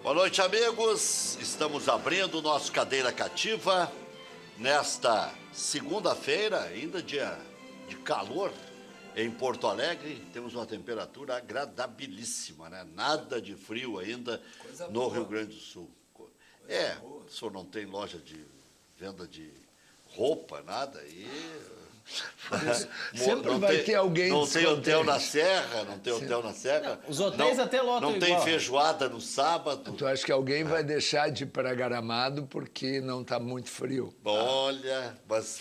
Boa noite, amigos. Estamos abrindo o nosso Cadeira Cativa nesta segunda-feira, ainda dia de calor em Porto Alegre. Temos uma temperatura agradabilíssima, né? Nada de frio ainda no Rio Grande do Sul. O senhor não tem loja de venda de roupa, nada, e... Sempre vai ter alguém Não tem hotel na Serra, não tem hotel na Serra. Os hotéis até lotam Não tem igual. feijoada no sábado. Tu acha que alguém vai deixar de ir para Gramado porque não está muito frio? Olha, mas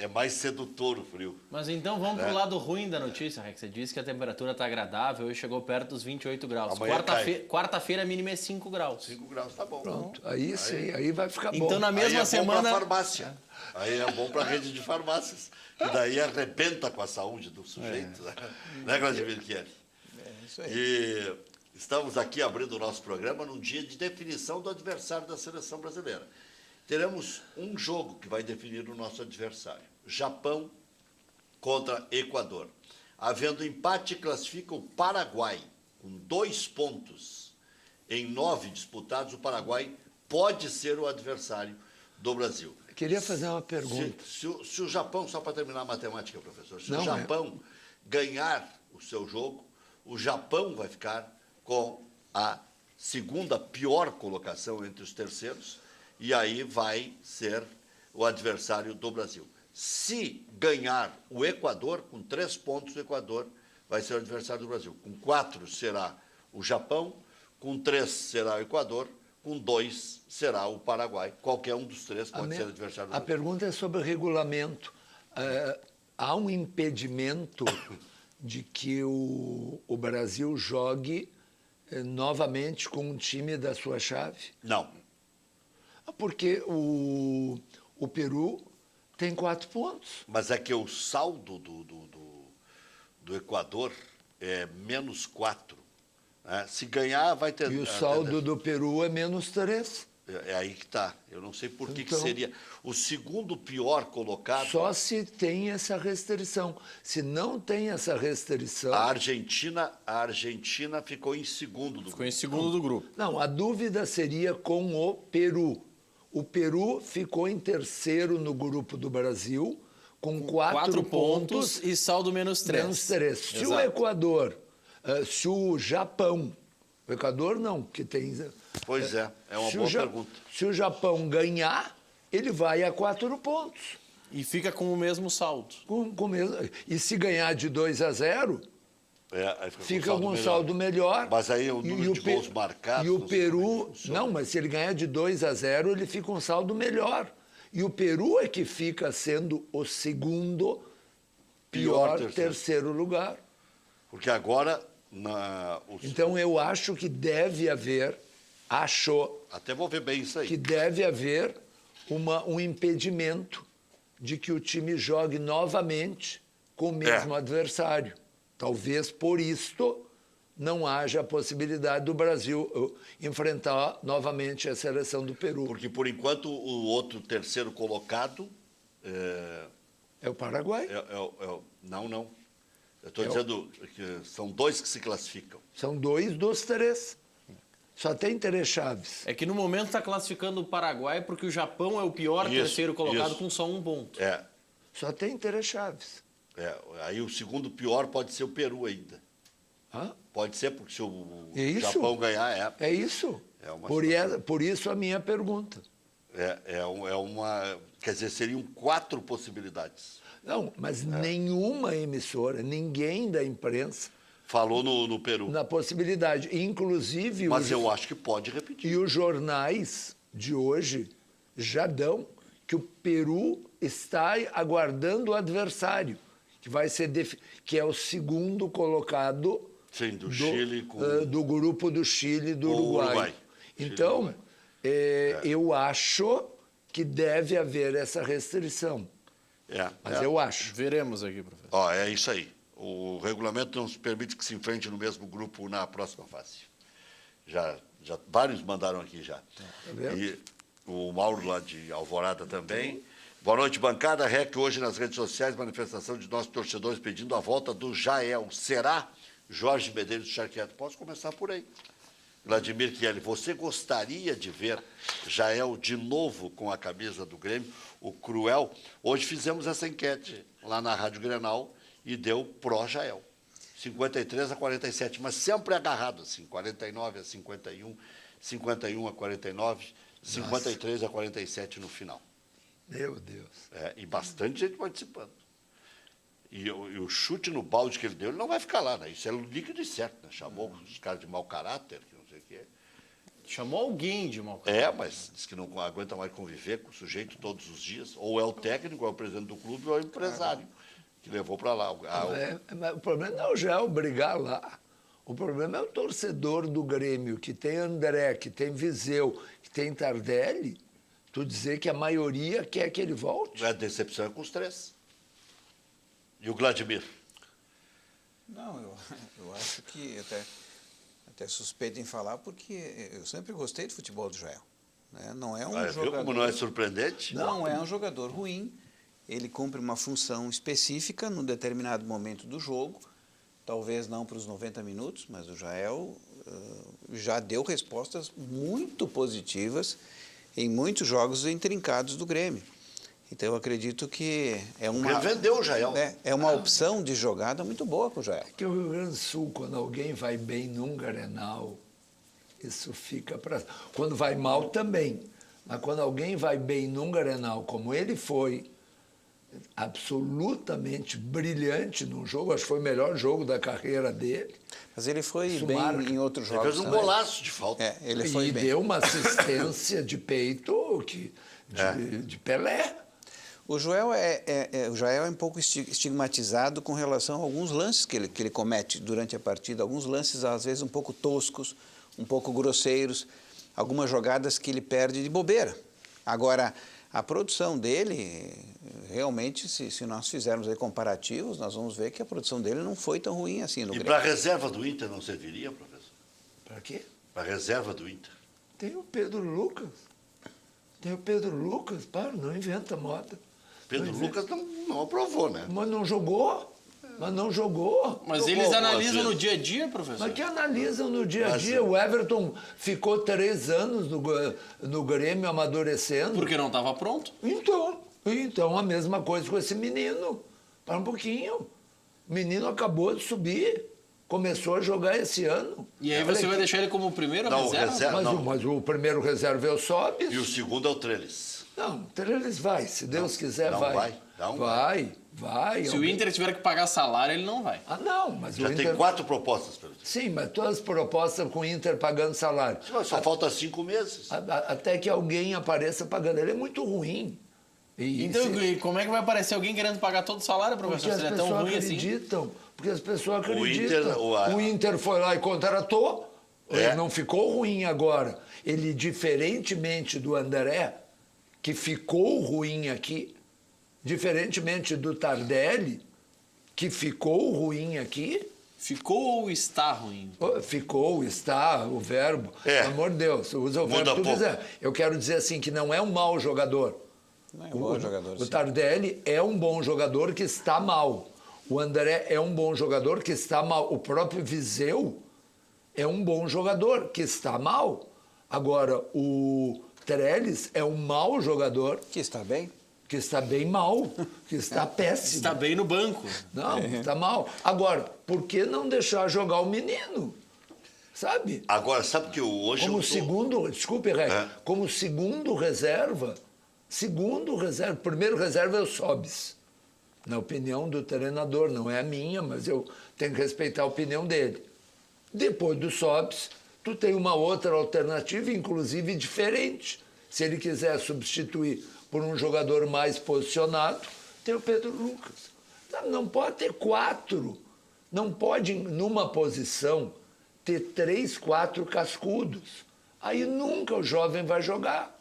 é mais sedutor o frio. Mas então vamos pro lado ruim da notícia, Rex. Você disse que a temperatura está agradável e chegou perto dos 28 graus. Amanhã Quarta-feira a mínima é 5 graus. 5 graus, tá bom. Pronto, aí sim, aí vai ficar bom. Então na mesma aí é semana... bom pra farmácia. Aí é bom para a rede de farmácias. E daí arrebenta com a saúde do sujeito. Né, Vladimir Chieri? Isso aí. E estamos aqui abrindo o nosso programa num dia de definição do adversário da seleção brasileira. Teremos um jogo que vai definir o nosso adversário. Japão contra Equador. Havendo empate, classifica o Paraguai com 2 pontos. Em 9 disputados, o Paraguai pode ser o adversário do Brasil. Queria fazer uma pergunta. Se o Japão, só para terminar a matemática, professor, se Não, o Japão ganhar o seu jogo, o Japão vai ficar com a segunda pior colocação entre os terceiros e aí vai ser o adversário do Brasil. Se ganhar o Equador, com 3 pontos, o Equador vai ser o adversário do Brasil. Com 4 será o Japão, com 3 será o Equador, com 2 será o Paraguai. Qualquer um dos 3 pode ser adversário do Brasil. A pergunta é sobre o regulamento. Há um impedimento de que o Brasil jogue novamente com um time da sua chave? Não. Porque o Peru tem 4 pontos. Mas é que o saldo do Equador é -4. Né? Se ganhar, vai ter... E o saldo do Peru é -3. É aí que está. Eu não sei por que Então, seria. O segundo pior colocado... Só se tem essa restrição. Se não tem essa restrição... A Argentina ficou em segundo do Ficou em segundo do grupo. Não, a dúvida seria com o Peru. O Peru ficou em terceiro no grupo do Brasil, com 4 pontos e saldo -3. -3. Se o Equador, se o Japão, o Equador não, que tem... Pois é uma boa pergunta. Se o Japão ganhar, ele vai a 4 pontos. E fica com o mesmo saldo. E se ganhar de 2-0... Aí fica com um saldo melhor. Mas aí o número de gols marcados... E o Peru... Não, mas se ele ganhar de 2-0, ele fica com um saldo melhor. E o Peru é que fica sendo o segundo pior terceiro lugar. Porque agora... Então, eu acho que deve haver... Até vou ver bem isso aí. Que deve haver um impedimento de que o time jogue novamente com o mesmo adversário. Talvez por isto não haja a possibilidade do Brasil enfrentar novamente a seleção do Peru. Porque, por enquanto, o outro terceiro colocado... É o Paraguai. Não. Eu estou dizendo que são 2 que se classificam. São 2 dos 3. Só tem 3 chaves. É que no momento está classificando o Paraguai porque o Japão é o pior terceiro colocado com só 1 ponto. Só tem 3 chaves. Aí o segundo pior pode ser o Peru ainda. Pode ser, porque se o Japão ganhar... É isso. Por isso a minha pergunta. Quer dizer, seriam 4 possibilidades. Não, mas nenhuma emissora, ninguém da imprensa... Falou no Peru. Na possibilidade. Inclusive... Mas eu acho que pode repetir. E os jornais de hoje já dão que o Peru está aguardando o adversário, que vai ser que é o segundo colocado Chile do grupo do Chile e do Uruguai. Então, eu acho que deve haver essa restrição. Mas eu acho. Veremos aqui, professor. É isso aí. O regulamento não se permite que se enfrente no mesmo grupo na próxima fase. Já vários mandaram aqui já. E o Mauro lá de Alvorada também. Boa noite, bancada. REC hoje nas redes sociais, manifestação de nossos torcedores pedindo a volta do Jael. Será Jorge Medeiros Charqueado? Posso começar por aí. Vladimir Chieli, você gostaria de ver Jael de novo com a camisa do Grêmio, o Cruel? Hoje fizemos essa enquete lá na Rádio Grenal e deu pró-Jael. 53-47, mas sempre agarrado assim, 49-51, 51-49, 53-47 no final. Meu Deus. E bastante gente participando. E o chute no balde que ele deu, ele não vai ficar lá, né? Isso é líquido e certo, né? Chamou os caras de mau caráter, que não sei o quê. Chamou alguém de mau caráter. Mas diz que não aguenta mais conviver com o sujeito todos os dias. Ou é o técnico, ou é o presidente do clube, ou é o empresário que levou para lá. Mas o problema não é o Jael brigar lá. O problema é o torcedor do Grêmio, que tem André, que tem Viseu, que tem Tardelli, tu dizer que a maioria quer que ele volte. A decepção é com os três. E o Vladimir? Não, eu acho que até suspeito em falar, porque eu sempre gostei do futebol do Jael. Né? Não é um Viu jogador... como não é surpreendente? Não é um jogador ruim. Ele cumpre uma função específica num determinado momento do jogo. Talvez não para os 90 minutos, mas o Jael já deu respostas muito positivas em muitos jogos intrincados do Grêmio. Então, eu acredito que é uma... Vendeu o Jael. É uma opção de jogada muito boa para o Jael. Que o Rio Grande do Sul, quando alguém vai bem num Grenal, isso fica para... Quando vai mal, também. Mas quando alguém vai bem num Grenal, como ele foi, absolutamente brilhante no jogo, acho que foi o melhor jogo da carreira dele. Mas ele foi Isso bem marca. em outros Ele jogos fez um também. golaço de falta. Ele foi E bem. deu uma assistência de peito de Pelé. O Jael é um pouco estigmatizado com relação a alguns lances que ele comete durante a partida, alguns lances às vezes um pouco toscos, um pouco grosseiros, algumas jogadas que ele perde de bobeira. Agora, a produção dele, realmente, se nós fizermos aí comparativos, nós vamos ver que a produção dele não foi tão ruim assim no E Grêmio. para a reserva do Inter não serviria, professor? Para quê? Para a reserva do Inter. Tem o Pedro Lucas. Para, não inventa moda. Pedro Não Lucas não aprovou, né? Mas não jogou. Mas Jogou eles algumas analisam vezes. no dia a dia, professor? Mas que analisam no dia a dia. O Everton ficou 3 anos no Grêmio amadurecendo. Porque não estava pronto. Então a mesma coisa com esse menino. Para um pouquinho. O menino acabou de subir. Começou a jogar esse ano. E aí você vai deixar ele como primeiro Não, reserva? reserva. Mas o primeiro reserva é o Sobis. E o segundo é o Trellis. Não, eles vai. Se Deus quiser, não vai. vai. Vai. Se o Inter tiver que pagar salário, ele não vai. Não, mas Já o tem Inter... 4 propostas pelo Inter. Sim, mas todas as propostas com o Inter pagando salário. Só falta 5 meses. Até que alguém apareça pagando. Ele é muito ruim. Então, e como é que vai aparecer alguém querendo pagar todo o salário, Porque professor? as Se ele é tão pessoas ruim assim? acreditam. Porque as pessoas Inter, acreditam. O Inter foi lá e contratou. Ele não ficou ruim agora. Ele, diferentemente do André, que ficou ruim aqui, diferentemente do Tardelli, que ficou ruim aqui, Ficou ou está ruim? ficou, está, o verbo. Pelo amor de Deus, usa o verbo que tu quiser. Eu quero dizer assim, que não é um mau jogador. Não é um bom jogador, O sim. Tardelli é um bom jogador que está mal. O André é um bom jogador que está mal. O próprio Viseu é um bom jogador que está mal. Agora, o Trellis é um mau jogador Que está bem. que está bem mal, que está péssimo. Está bem no banco. Não, está mal. Agora, por que não deixar jogar o menino? Sabe? Agora, sabe que hoje Como eu tô... segundo, desculpe, Rec, como segundo reserva, primeiro reserva é o Sobis, na opinião do treinador, não é a minha, mas eu tenho que respeitar a opinião dele. Depois do Sobis, tu tem uma outra alternativa, inclusive diferente. Se ele quiser substituir por um jogador mais posicionado, tem o Pedro Lucas. Não pode ter 4, não pode, numa posição, ter 3, 4 cascudos. Aí nunca o jovem vai jogar.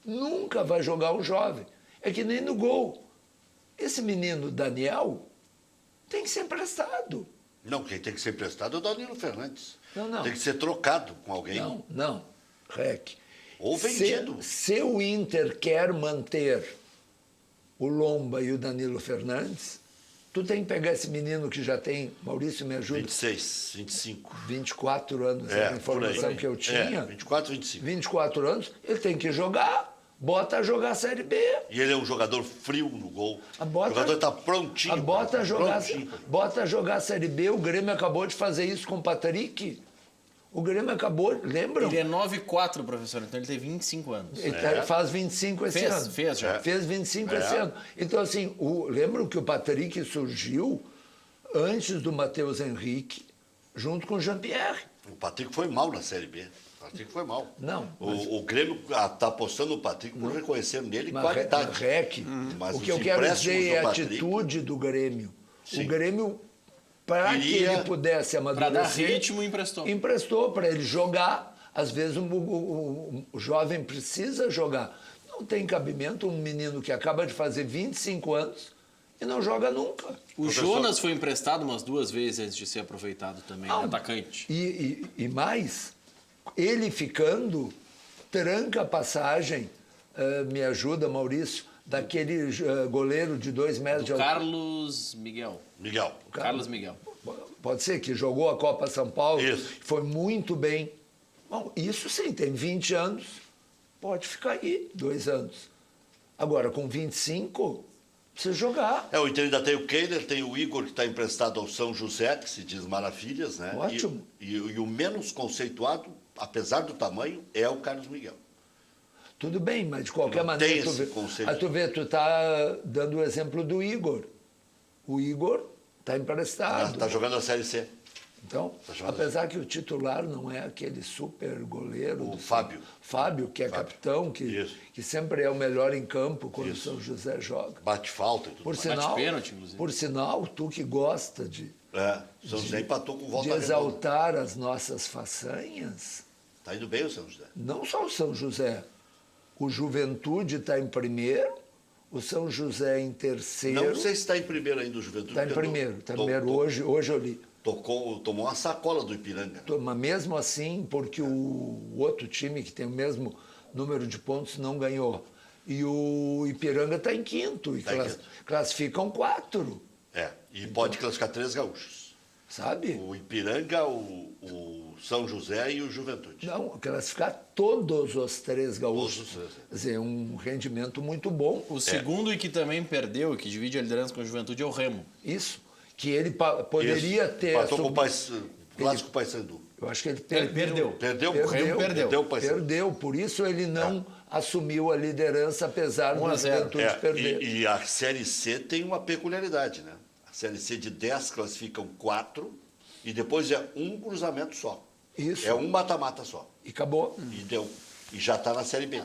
Nunca vai jogar o jovem. É que nem no gol. Esse menino Daniel tem que ser emprestado. Não, quem tem que ser emprestado é o Danilo Fernandes. Não. Tem que ser trocado com alguém. Não, Rec. Ou vendido. Se o Inter quer manter o Lomba e o Danilo Fernandes, Tu tem que pegar esse menino que já tem, Maurício, me ajuda, 26, 25. 24 anos, a informação que eu tinha. 24, 25. 24 anos, ele tem que jogar, bota a jogar a Série B. E ele é um jogador frio no gol. A O jogador está prontinho. Bota a jogar prontinho. a Série B. O Grêmio acabou de fazer isso com o Patrick. O Grêmio acabou, lembram? Ele é 9'4", professor, então ele tem 25 anos. Ele faz 25 esse ano. Fez já. Fez 25 esse ano. Então, assim, lembram que o Patrick surgiu antes do Matheus Henrique, junto com o Jean-Pierre. O Patrick foi mal na Série B. O Patrick foi mal. Não. O Grêmio está apostando no Patrick por reconhecer nele qualidade. Mas o que os eu quero empréstimos dizer é do a Patrick- atitude do Grêmio. Sim. O Grêmio, para que Queria- ele pudesse Para amadurecer... dar ritmo, emprestou. Emprestou para ele jogar. Às vezes o jovem precisa jogar. Não tem cabimento um menino que acaba de fazer 25 anos e não joga nunca. O Jonas foi emprestado umas 2 vezes antes de ser aproveitado também, atacante. E mais, ele ficando, tranca a passagem, me ajuda, Maurício, daquele goleiro de 2 metros de altura. Carlos Miguel. Miguel. Carlos Miguel. Pode ser que jogou a Copa São Paulo, Isso. foi muito bem. Bom, isso sim, tem 20 anos, pode ficar aí 2 anos. Agora, com 25, precisa jogar. O Inter ainda tem o Kehler, tem o Igor, que está emprestado ao São José, que se diz maravilhas, né? Ótimo. E o menos conceituado, apesar do tamanho, é o Carlos Miguel. Tudo bem, mas de qualquer Não maneira, tem esse conceito. tu vê, tu tá dando o exemplo do Igor. O Igor está emprestado. Está jogando a Série C. Então, Tá jogando apesar que o titular não é aquele super goleiro. O Fábio. Fábio, que é capitão, Isso. que sempre é o melhor em campo quando Isso. o São José joga. Bate falta e tudo Por mais. sinal, pênalti, inclusive. por sinal, tu que gosta de O São José empatou com volta de redonda. exaltar as nossas façanhas, Está indo bem o São José. não só o São José. O Juventude está em primeiro, o São José em terceiro. Não sei se está em primeiro ainda o Juventude. Está em porque primeiro, está em primeiro. Hoje eu li. Tomou uma sacola do Ipiranga. Mas mesmo assim, porque o outro time que tem o mesmo número de pontos não ganhou. E o Ipiranga está em quinto e Tá em quinto. classificam 4, E pode classificar 3 gaúchos. sabe? O Ipiranga, o São José e o Juventude. Não, classificar todos os 3 gaúchos. Todos os 3, Quer dizer, um rendimento muito bom. O segundo e que também perdeu, e que divide a liderança com a Juventude, é o Remo. Isso. Que ele poderia Isso. ter... Passou com o assum- Clássico Paysandu. Eu acho que ele Perdeu. Perdeu? O Remo perdeu. Perdeu o Paysandu. Perdeu, por isso ele não assumiu a liderança, apesar 1 a do 0. Juventude perder. E a Série C tem uma peculiaridade, né? A Série C de 10 classificam 4 e depois é um cruzamento só. Isso. É um mata-mata só. E acabou. E deu. E já está na Série B.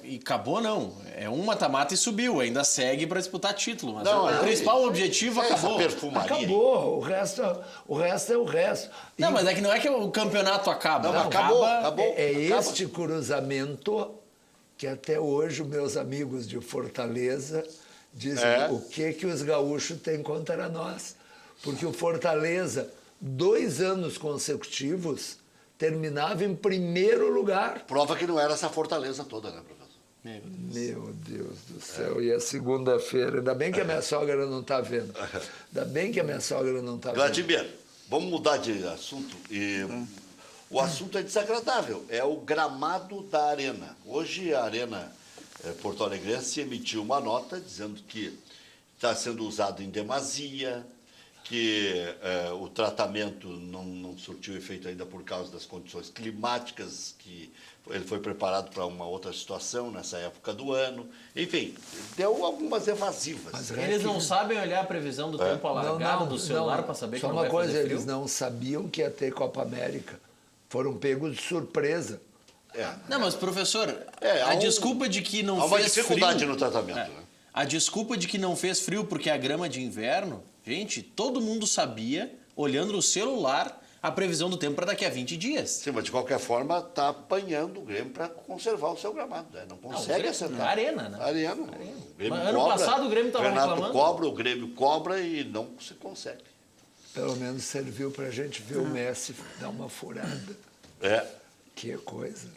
E acabou, não. É um mata-mata e subiu. Ainda segue para disputar título. Mas Não, o principal objetivo essa acabou. perfumaria aí. Acabou. O resto é o resto. Não, E mas é que não é que o campeonato acaba. Não, acabou. Acaba. é acaba. este cruzamento que até hoje meus amigos de Fortaleza dizem o que os gaúchos têm contra nós. Porque o Fortaleza, 2 anos consecutivos, terminava em primeiro lugar. Prova que não era essa fortaleza toda, né, professor? Meu Deus do céu, e a segunda-feira, ainda bem que a minha sogra não está vendo. Ainda bem que a minha sogra não está vendo. Vladimir, vamos mudar de assunto. O assunto é desagradável, é o gramado da Arena. Hoje a Arena Porto Alegrense emitiu uma nota dizendo que está sendo usado em demasia, que o tratamento não surtiu efeito ainda por causa das condições climáticas, que ele foi preparado para uma outra situação nessa época do ano. Enfim, deu algumas evasivas. Mas Eles não sabem olhar a previsão do tempo alargado do celular para saber só quando uma vai coisa, fazer frio? eles não sabiam que ia ter Copa América. Foram pegos de surpresa. Não, mas professor, há a desculpa de que não há uma fez dificuldade frio... no tratamento, né? A desculpa de que não fez frio porque é a grama de inverno, gente, todo mundo sabia, olhando no celular, a previsão do tempo para daqui a 20 dias. Sim, mas de qualquer forma está apanhando o Grêmio para conservar o seu gramado. Né? Não consegue Grêmio- acertar. Arena, né? Arena. O Grêmio Mas ano cobra, passado o Grêmio tava Renato reclamando. cobra, o Grêmio cobra e não se consegue. Pelo menos serviu para a gente ver o Messi dar uma furada. Que coisa.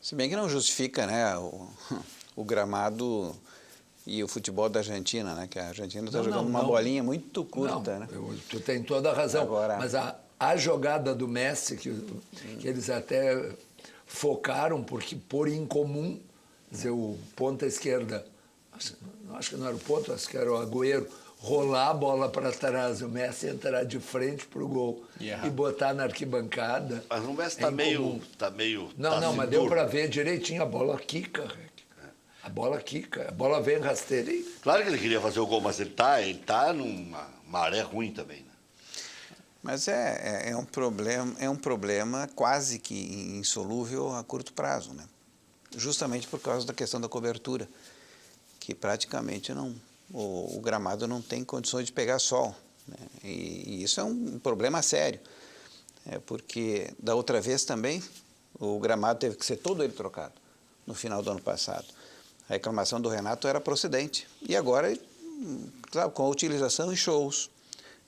Se bem que não justifica, né? O gramado e o futebol da Argentina, né? Que a Argentina está Não, jogando uma não. bolinha muito curta, né? Tu tem toda a razão. Agora- Mas a jogada do Messi, que eles até focaram, porque por incomum, dizer, o ponta esquerda, acho que não era o ponta, acho que era o Agüero, rolar a bola para trás, o Messi entrar de frente para o gol e botar na arquibancada. Mas o Messi é está meio, incomum. Não, Não, mas deu para ver direitinho, a bola quica, Rec. A bola quica, a bola vem rasteirinha. Claro que ele queria fazer o gol, mas ele tá numa maré ruim também, né? Mas é um problema quase que insolúvel a curto prazo, né? Justamente por causa da questão da cobertura, que praticamente o gramado não tem condições de pegar sol, né? E isso é um problema sério, porque da outra vez também o gramado teve que ser todo ele trocado no final do ano passado. A reclamação do Renato era procedente. E agora, claro, com a utilização em shows,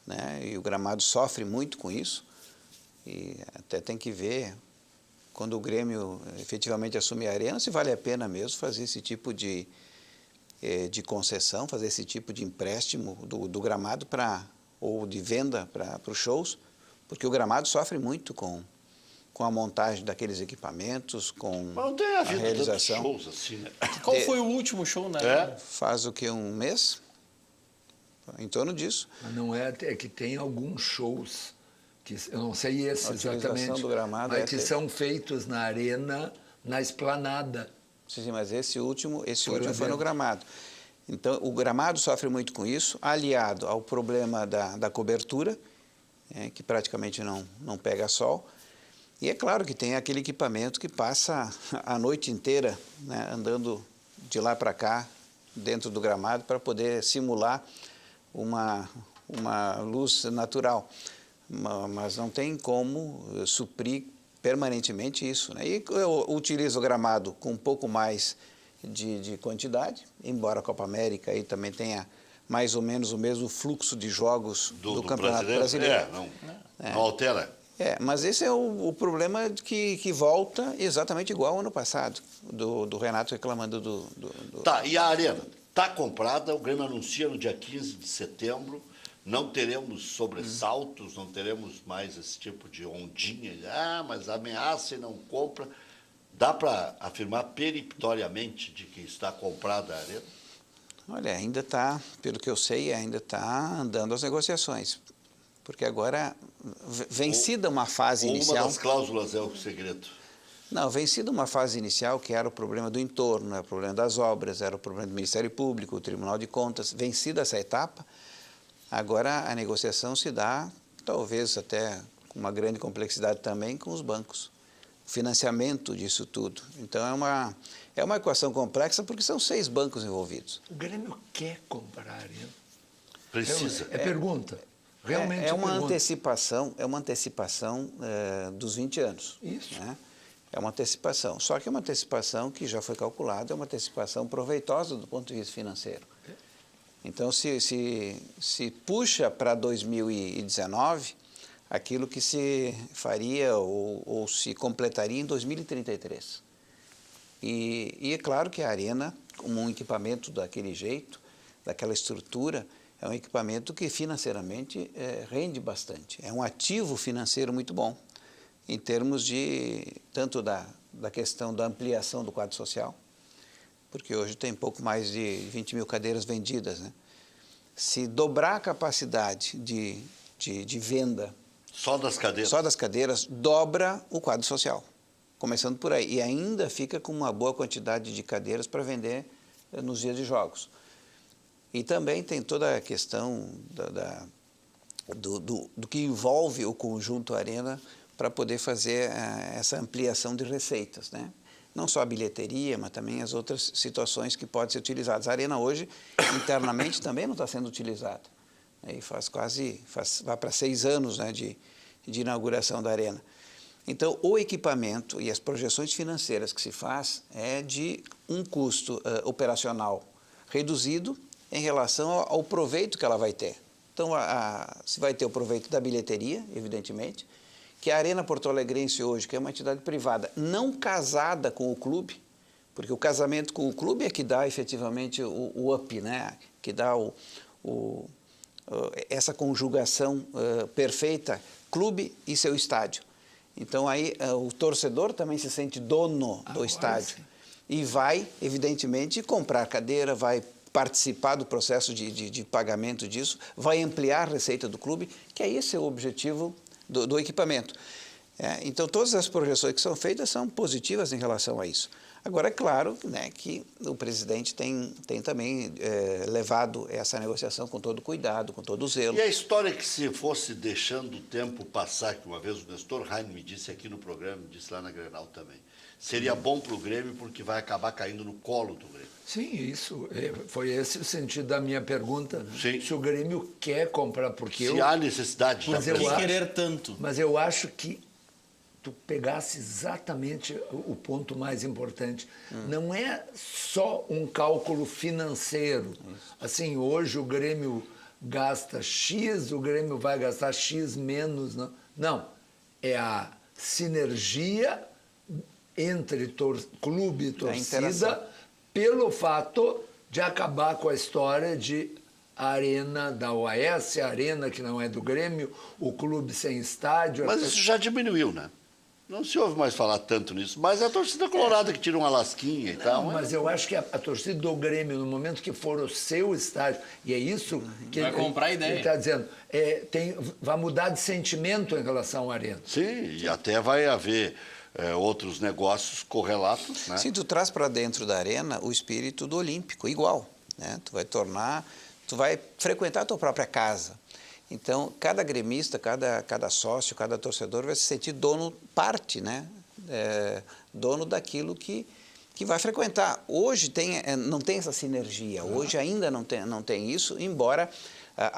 né? E o gramado sofre muito com isso. E até tem que ver, quando o Grêmio efetivamente assumir a Arena, se vale a pena mesmo fazer esse tipo de concessão, fazer esse tipo de empréstimo do gramado ou de venda para os shows, porque o gramado sofre muito com a montagem daqueles equipamentos, com Mas não tem a havido tantos realização. shows assim, né? Qual foi o último show na Arena? Faz o que, um mês? Em torno disso. Mas não é que tem alguns shows, que eu não sei esse A utilização exatamente, do gramado mas que essa aí. são feitos na arena, na esplanada. Sim, mas esse último lá foi no dentro. gramado. Então, o gramado sofre muito com isso, aliado ao problema da cobertura, que praticamente não pega sol. E é claro que tem aquele equipamento que passa a noite inteira, né, andando de lá para cá, dentro do gramado, para poder simular uma luz natural. Mas não tem como suprir permanentemente isso, né? E eu utilizo o gramado com um pouco mais de quantidade, embora a Copa América aí também tenha mais ou menos o mesmo fluxo de jogos do Campeonato Brasileiro. Não altera. Mas esse é o problema que volta exatamente igual ao ano passado, do Renato reclamando do... Tá, e a Arena? Está comprada, o Grêmio anuncia no dia 15 de setembro, não teremos sobressaltos, não teremos mais esse tipo de ondinha, mas ameaça e não compra. Dá para afirmar peremptoriamente de que está comprada a Arena? Olha, ainda está, pelo que eu sei, ainda está andando as negociações. Porque agora, vencida uma fase inicial... Uma das cláusulas é o segredo. Não, vencida uma fase inicial, que era o problema do entorno, era o problema das obras, era o problema do Ministério Público, o Tribunal de Contas. Vencida essa etapa, agora a negociação se dá, talvez até com uma grande complexidade também, com os bancos. O financiamento disso tudo. Então, é uma equação complexa, porque são 6 bancos envolvidos. O Grêmio quer comprar a Arena? Precisa. É pergunta. Realmente É uma pergunta. antecipação dos 20 anos. Isso. Né? É uma antecipação. Só que é uma antecipação que já foi calculada, é uma antecipação proveitosa do ponto de vista financeiro. Então, se puxa para 2019 aquilo que se faria ou se completaria em 2033. E é claro que a Arena, como um equipamento daquele jeito, daquela estrutura, é um equipamento que financeiramente rende bastante. É um ativo financeiro muito bom, em termos tanto da questão da ampliação do quadro social, porque hoje tem pouco mais de 20 mil cadeiras vendidas, né? Se dobrar a capacidade de venda... Só das cadeiras? Só das cadeiras, dobra o quadro social, começando por aí. E ainda fica com uma boa quantidade de cadeiras para vender nos dias de jogos. E também tem toda a questão do que envolve o conjunto Arena para poder fazer essa ampliação de receitas, né? Não só a bilheteria, mas também as outras situações que podem ser utilizadas. A Arena hoje, internamente, também não está sendo utilizada. E vai para 6 anos, né, de inauguração da Arena. Então, o equipamento e as projeções financeiras que se faz é de um custo operacional reduzido em relação ao proveito que ela vai ter. Então, se vai ter o proveito da bilheteria, evidentemente, que a Arena Porto Alegrense hoje, que é uma entidade privada não casada com o clube, Porque o casamento com o clube é que dá efetivamente o up, né? Que dá essa conjugação perfeita, clube e seu estádio. Então aí o torcedor também se sente dono do estádio. Sim. E vai, evidentemente, comprar cadeira, vai participar do processo de pagamento disso, vai ampliar a receita do clube, que é esse o objetivo do equipamento. Então, todas as projeções que são feitas são positivas em relação a isso. Agora, é claro, né, que o presidente tem também levado essa negociação com todo cuidado, com todo zelo. E a história que se fosse deixando o tempo passar, que uma vez o Nestor Rainer me disse aqui no programa, me disse lá na Grenal também, seria bom para o Grêmio porque vai acabar caindo no colo do Grêmio. Sim, isso. Foi esse o sentido da minha pergunta. Sim. Se o Grêmio quer comprar, porque Se há necessidade de Mas Por eu que acho- querer tanto? Mas eu acho que tu pegasse exatamente o ponto mais importante. Não é só um cálculo financeiro. Assim, hoje o Grêmio gasta X, o Grêmio vai gastar X menos. Não. É a sinergia entre clube e interação. torcida pelo fato de acabar com a história de a arena da OAS, a arena que não é do Grêmio, o clube sem estádio. Mas isso já diminuiu, né? Não se ouve mais falar tanto nisso. Mas é a torcida colorada que tira uma lasquinha e tal. Não, mas eu acho que a torcida do Grêmio, no momento que for o seu estádio, e é isso que Vai comprar a ideia. ele está dizendo, vai mudar de sentimento em relação à arena. Sim, e até vai haver outros negócios correlatos, né? Sim, tu traz para dentro da arena o espírito do olímpico, igual, né? Tu vai frequentar a tua própria casa. Então, cada gremista, cada sócio, cada torcedor vai se sentir dono, parte, né? Dono daquilo que vai frequentar. Hoje não tem essa sinergia, hoje ainda não tem isso, embora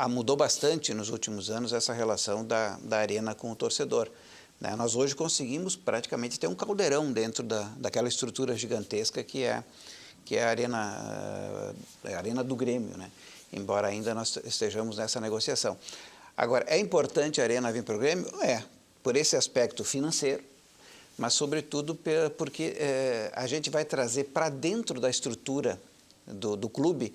mudou bastante nos últimos anos essa relação da arena com o torcedor. Né? Nós hoje conseguimos praticamente ter um caldeirão dentro daquela estrutura gigantesca que é a arena do Grêmio, né? Embora ainda nós estejamos nessa negociação. Agora, é importante a arena vir para o Grêmio? Por esse aspecto financeiro, mas sobretudo porque a gente vai trazer para dentro da estrutura do clube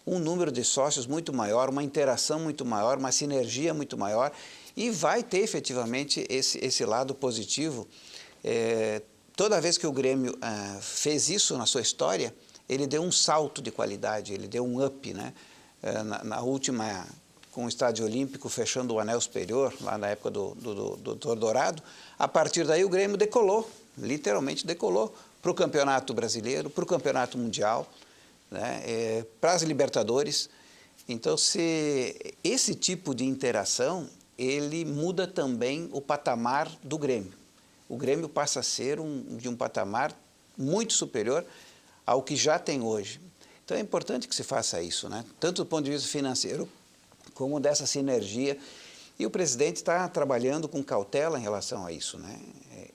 um número de sócios muito maior, uma interação muito maior, uma sinergia muito maior, e vai ter efetivamente esse lado positivo. Toda vez que o Grêmio fez isso na sua história, ele deu um salto de qualidade, ele deu um up, né? Na última, com o Estádio Olímpico fechando o anel superior, lá na época do Dr. Dourado, a partir daí o Grêmio decolou, literalmente decolou, para o Campeonato Brasileiro, para o Campeonato Mundial, né? Para as Libertadores. Então, esse tipo de interação, ele muda também o patamar do Grêmio. O Grêmio passa a ser de um patamar muito superior ao que já tem hoje. Então é importante que se faça isso, né? Tanto do ponto de vista financeiro como dessa sinergia. E o presidente está trabalhando com cautela em relação a isso, né?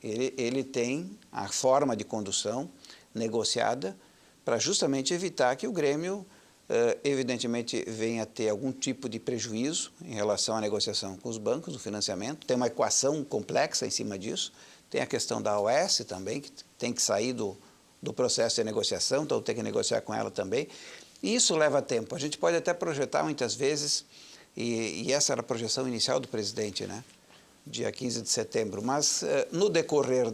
Ele tem a forma de condução negociada para justamente evitar que o Grêmio, evidentemente, venha a ter algum tipo de prejuízo em relação à negociação com os bancos, do financiamento. Tem uma equação complexa em cima disso. Tem a questão da OAS também, que tem que sair do processo de negociação, então tem que negociar com ela também. E isso leva tempo. A gente pode até projetar muitas vezes, e essa era a projeção inicial do presidente, né? Dia 15 de setembro. Mas no decorrer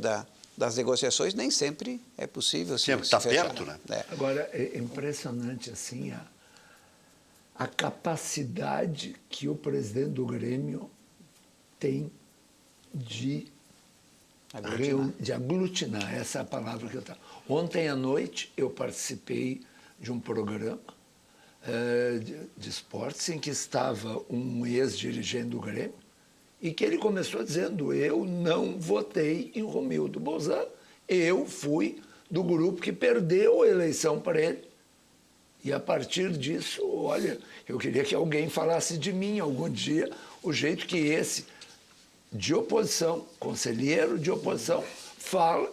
das negociações nem sempre é possível se Sempre está fechar. perto, né? Agora, é impressionante assim a capacidade que o presidente do Grêmio tem de aglutinar, essa é a palavra que eu estava. Ontem à noite eu participei de um programa de esportes em que estava um ex-dirigente do Grêmio e que ele começou dizendo: eu não votei em Romildo Bolzano, eu fui do grupo que perdeu a eleição para ele. E a partir disso, olha, eu queria que alguém falasse de mim algum dia, o jeito que esse de oposição, conselheiro de oposição, fala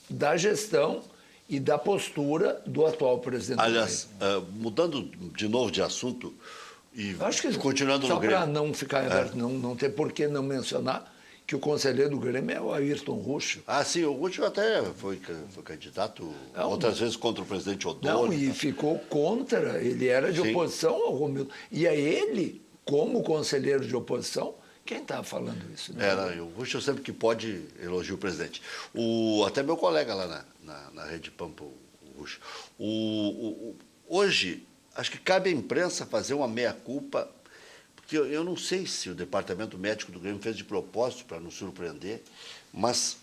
da gestão e da postura do atual presidente. Aliás, mudando de novo de assunto e acho que, continuando no só Grêmio. para não ficar aberto, não ter por que não mencionar, que o conselheiro do Grêmio é o Ayrton Ruxo. Ah, sim, o Ruxo até foi candidato outras vezes contra o presidente Odor. Não, e ficou contra, ele era de Sim. oposição ao Romildo. E é ele, como conselheiro de oposição, quem está falando isso? Né? O Ruxo sempre que pode elogia o presidente. Até meu colega lá na Rede Pampa, o Ruxo. Hoje, acho que cabe à imprensa fazer uma meia-culpa, porque eu não sei se o departamento médico do Grêmio fez de propósito para nos surpreender, mas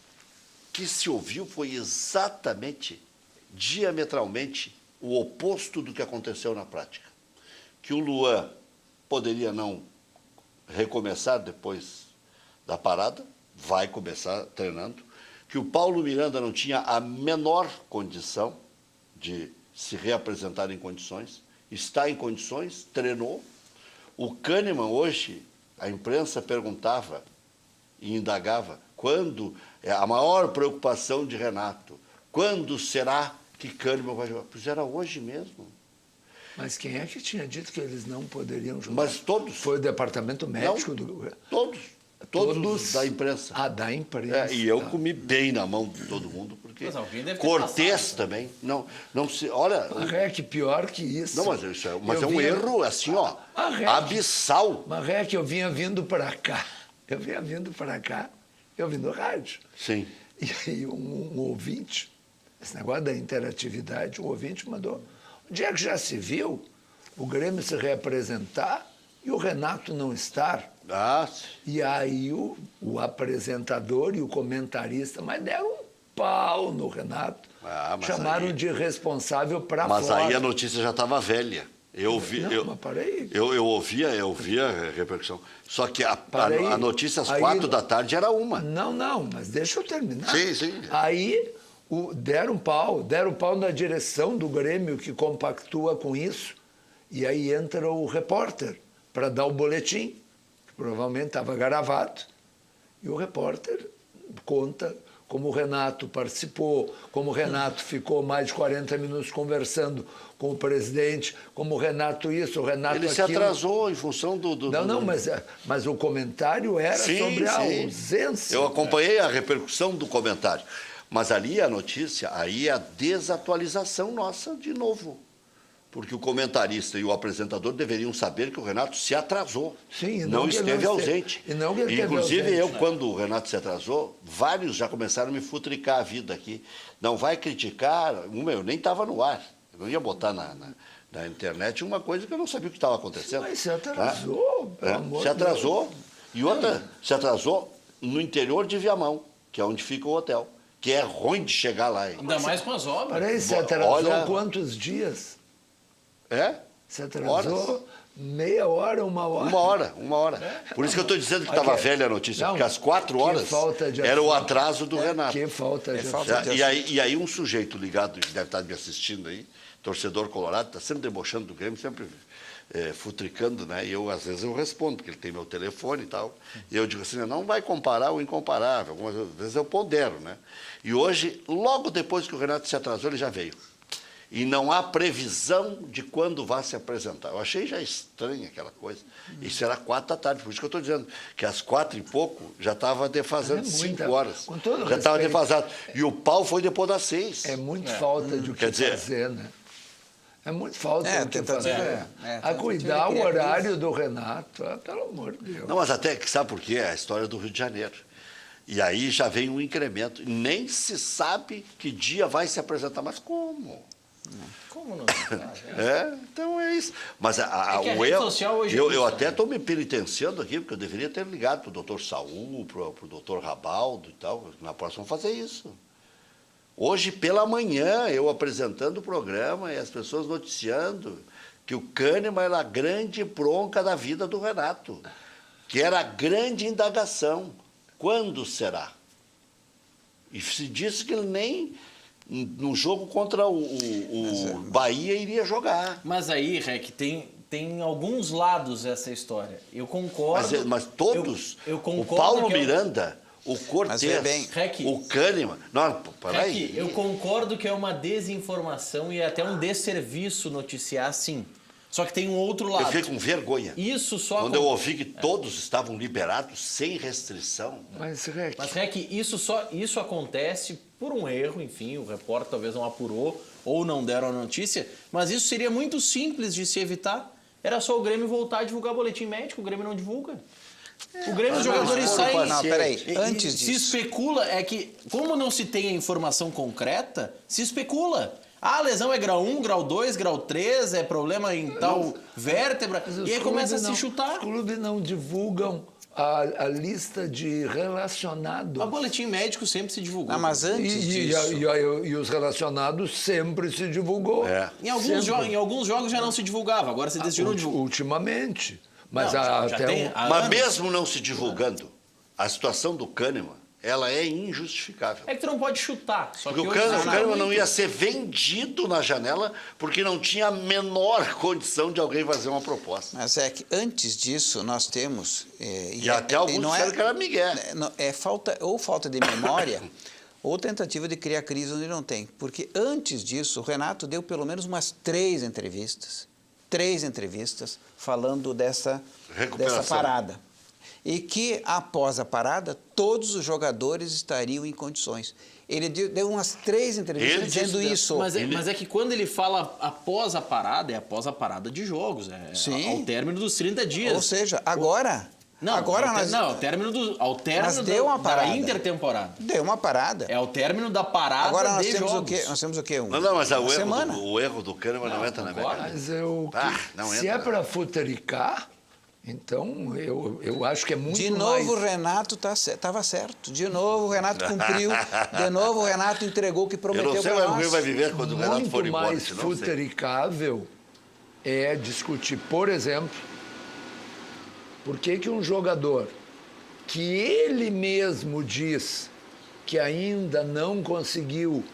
o que se ouviu foi exatamente, diametralmente, o oposto do que aconteceu na prática. Que o Luan poderia não recomeçar depois da parada, vai começar treinando, que o Paulo Miranda não tinha a menor condição de se reapresentar em condições, está em condições, treinou. O Kahneman hoje, a imprensa perguntava e indagava quando é a maior preocupação de Renato, quando será que Kahneman vai jogar? Pois era hoje mesmo. Mas quem é que tinha dito que eles não poderiam jogar? Mas todos. Foi o departamento médico Não, do... Todos da imprensa. Ah, da imprensa. E eu comi bem na mão de todo mundo, porque Mas alguém deve ter Cortez passado, também. Não se. Olha. Marreque, pior que isso. Não, mas isso é um erro assim, ó, abissal. Marreque, eu vinha vindo para cá. Eu vi no rádio. Sim. E aí um ouvinte, esse negócio da interatividade, um ouvinte mandou, onde é que já se viu o Grêmio se reapresentar e o Renato não estar? Ah, sim. E aí o apresentador e o comentarista, mas deram um pau no Renato. Mas chamaram aí- de responsável para fora. Mas aí a notícia já estava velha. Eu Mas peraí. eu ouvia a repercussão. Só que Parei. a notícia às Aí- 4 da tarde era uma. Não, mas deixa eu terminar. Sim. Aí deram pau na direção do Grêmio que compactua com isso. E aí entra o repórter para dar o boletim, que provavelmente estava gravado. E o repórter conta como o Renato participou, como o Renato ficou mais de 40 minutos conversando com o presidente, como o Renato isso, o Renato Ele se aquilo. atrasou em função do... Não, mas o comentário era sobre a sim. ausência. Eu acompanhei a repercussão do comentário. Mas ali a notícia, aí é a desatualização nossa de novo. Porque o comentarista e o apresentador deveriam saber que o Renato se atrasou. Sim, e não que ele esteve não ausente. E não que ele esteve Inclusive, ausente. quando o Renato se atrasou, vários já começaram a me futricar a vida aqui. Não vai criticar. Eu nem estava no ar. Eu não ia botar na internet uma coisa que eu não sabia o que estava acontecendo. Mas se atrasou, pelo amor de Se atrasou. E outra, se atrasou no interior de Viamão, que é onde fica o hotel. Que é ruim de chegar lá. Hein? Ainda mais com as obras. Peraí, se atrasou Olha- quantos dias? É? Se atrasou Horas. meia hora, uma hora. Uma hora. Por isso que eu estou dizendo que Olha estava que- velha a notícia, não, porque às 4 que horas falta de era o assunto. atraso do Renato. Que falta de falta assunto. de E aí um sujeito ligado, que deve estar me assistindo aí, torcedor colorado, está sempre debochando do Grêmio, sempre futricando, né? E eu, às vezes, eu respondo, porque ele tem meu telefone e tal. E eu digo assim, não vai comparar o incomparável. Algumas vezes eu pondero, né? E hoje, logo depois que o Renato se atrasou, ele já veio. E não há previsão de quando vai se apresentar. Eu achei já estranha aquela coisa. Isso era 4 da tarde, por isso que eu estou dizendo que às 4 e pouco já estava defasando É muita- 5 horas. com todo Já estava respeito. defasado. E o pau foi depois das 6. É muito falta de o que Quer dizer- fazer, né? É muito falta É, do que tentativa- fazer. é, A tentativa cuidar de o criar horário do Renato, pelo amor de Deus. Não, mas até que sabe por quê? É a história do Rio de Janeiro. E aí já vem um incremento. Nem se sabe que dia vai se apresentar. Mas como? Como não? Então é isso. Mas que a o rede erro. social hoje é Eu isso, até né? estou me penitenciando aqui, porque eu deveria ter ligado para o doutor Saul, para o doutor Rabaldo e tal. Na próxima fazer isso. Hoje, pela manhã, eu apresentando o programa e as pessoas noticiando que o Kahneman era a grande bronca da vida do Renato, que era a grande indagação. Quando será? E se disse que ele nem no jogo contra o Bahia iria jogar. Mas aí, Rec, tem alguns lados essa história. Eu concordo. Mas todos, Eu o concordo Paulo que é Miranda, o Mas vê Cortez, bem, Rec. o Kahneman... Não, peraí. Rec, eu concordo que é uma desinformação e até um desserviço noticiar assim. Só que tem um outro lado. Eu fiquei com vergonha. Isso só... Quando eu ouvi que todos estavam liberados, sem restrição. Mas, Rec, Mas, Rec, isso acontece por um erro, enfim, o repórter talvez não apurou ou não deram a notícia, mas isso seria muito simples de se evitar. Era só o Grêmio voltar a divulgar boletim médico, o Grêmio não divulga. O Grêmio, os jogadores saem... Não, peraí, antes Se disso... especula, é que, como não se tem a informação concreta, se especula. Ah, a lesão é grau 1, grau 2, grau 3, é problema em tal vértebra, e aí começa a se chutar. Os clubes não divulgam a lista de relacionados. O boletim médico sempre se divulgou. Ah, mas antes disso... E os relacionados sempre se divulgou. É. Em alguns jogos já não se divulgava, agora se decidiu divulgar. Ultimamente. Mas Não, já até tem há Mas anos. mesmo não se divulgando, a situação do Kahneman, ela é injustificável. É que tu não pode chutar. Só Porque que o hoje se chuta Kahneman não muito. ia ser vendido na janela porque não tinha a menor condição de alguém fazer uma proposta. Mas é que antes disso nós temos... E até alguns disseram que era Miguel. É falta de memória ou tentativa de criar crise onde não tem. Porque antes disso, o Renato deu pelo menos umas 3 entrevistas falando dessa Recuperação. parada. E que, após a parada, todos os jogadores estariam em condições. Ele deu umas 3 entrevistas Ele dizendo disse- isso. Mas é que quando ele fala após a parada, é após a parada de jogos. É Sim. ao término dos 30 dias. Ou seja, agora... Não, agora ao nós... não, ao término, Mas deu uma da parada. intertemporada. Deu uma parada. É ao término da parada Agora nós de temos jogos. o quê? Nós temos o quê? Não, mas Uma semana. o erro do Kahneman não entra na minha concordo. cabeça. Mas não se entra. é para futericar, então eu acho que é muito De mais... novo o Renato estava certo. De novo o Renato cumpriu. De novo o Renato entregou o que Eu prometeu não sei para como ele vai nós. viver quando o Renato muito for embora. mais senão eu sei. futericável é discutir, por exemplo, por que um jogador que ele mesmo diz que ainda não conseguiu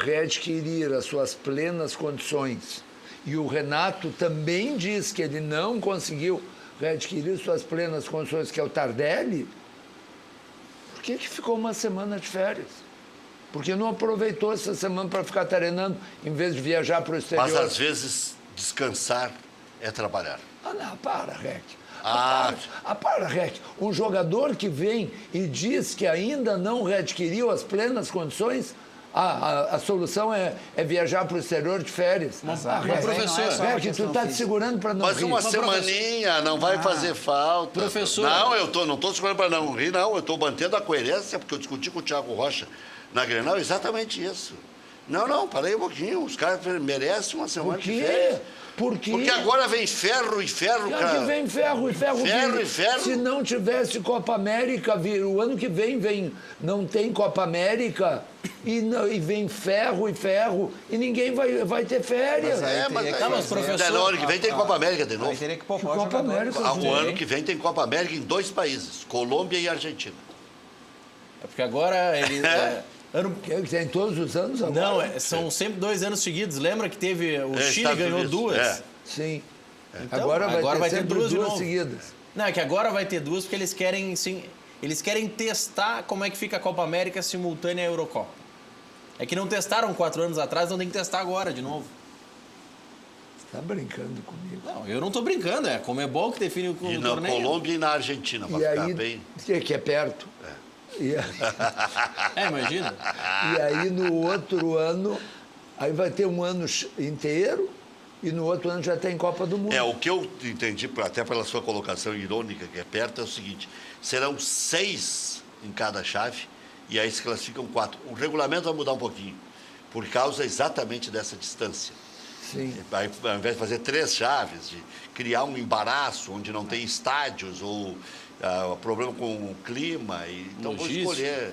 readquirir as suas plenas condições, e o Renato também diz que ele não conseguiu readquirir suas plenas condições, que é o Tardelli, por que ficou uma semana de férias? Porque não aproveitou essa semana para ficar treinando em vez de viajar para o exterior? Mas às vezes descansar é trabalhar. Ah, não, para, Rec. Ah. Para, Rec. Um jogador que vem e diz que ainda não readquiriu as plenas condições, a solução é viajar para o exterior de férias. Mas, Rec, professor, Rec, tu está te segurando para não Mas rir. uma semaninha não vai fazer falta. Professor. Não, eu não estou segurando para não rir, não. Eu estou mantendo a coerência, porque eu discuti com o Thiago Rocha na Grenal exatamente isso. Não, parei um pouquinho. Os caras merecem uma semana Por de quê? férias. Por quê? Porque agora vem ferro e ferro, Claro cara. que vem ferro e ferro. Ferro que e ferro. Se não tivesse Copa América, o ano que vem não tem Copa América e vem ferro e ferro e ninguém vai ter férias. mas professor... No ano que vem tem Copa América de Aí novo. teria que poupar o Copa jogador. América. O ano que vem tem Copa América em 2 países, Colômbia e Argentina. É porque agora ele... Que tem todos os anos agora? Não, são sempre 2 anos seguidos. Lembra que teve... O Chile Estados ganhou Unidos. 2? É. Sim. Então, agora vai ter sempre duas de duas novo. seguidas. Não, é que agora vai ter 2 porque eles querem, sim, eles querem testar como é que fica a Copa América simultânea à Eurocopa. É que não testaram 4 anos atrás, não tem que testar agora de novo. Você está brincando comigo. Não, eu não tô brincando, é a Comebol que define o E na torneio. Colômbia e na Argentina, para E ficar aí, bem. que é perto. E, Imagina. e aí no outro ano, aí vai ter um ano inteiro e no outro ano já tem Copa do Mundo. O que eu entendi, até pela sua colocação irônica, que é perto, é o seguinte: serão 6 em cada chave e aí se classificam 4. O regulamento vai mudar um pouquinho, por causa exatamente dessa distância. Sim. Ao invés de fazer 3 chaves, de criar um embaraço onde não tem estádios ou problema com o clima. Então vou Logística. escolher,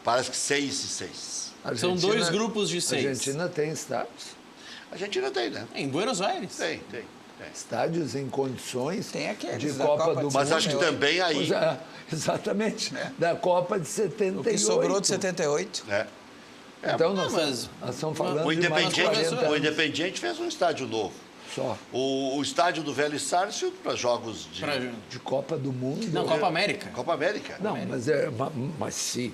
parece que 6 e 6. São 2 grupos de 6. A Argentina tem estádios. A Argentina tem, né? Em Buenos Aires. Tem. Estádios em condições Tem aqueles de da Copa Copa do de Mundo. Mas acho que também aí... Pois é, exatamente. Da Copa de 78. O que sobrou de 78. Então nós mas- estamos falando O de mais 40 Independiente, anos Independiente fez um estádio novo. só. O estádio do Velho Sárcio para jogos de Pra- De Copa do Mundo. Não, Copa América. Copa América. Não, mas se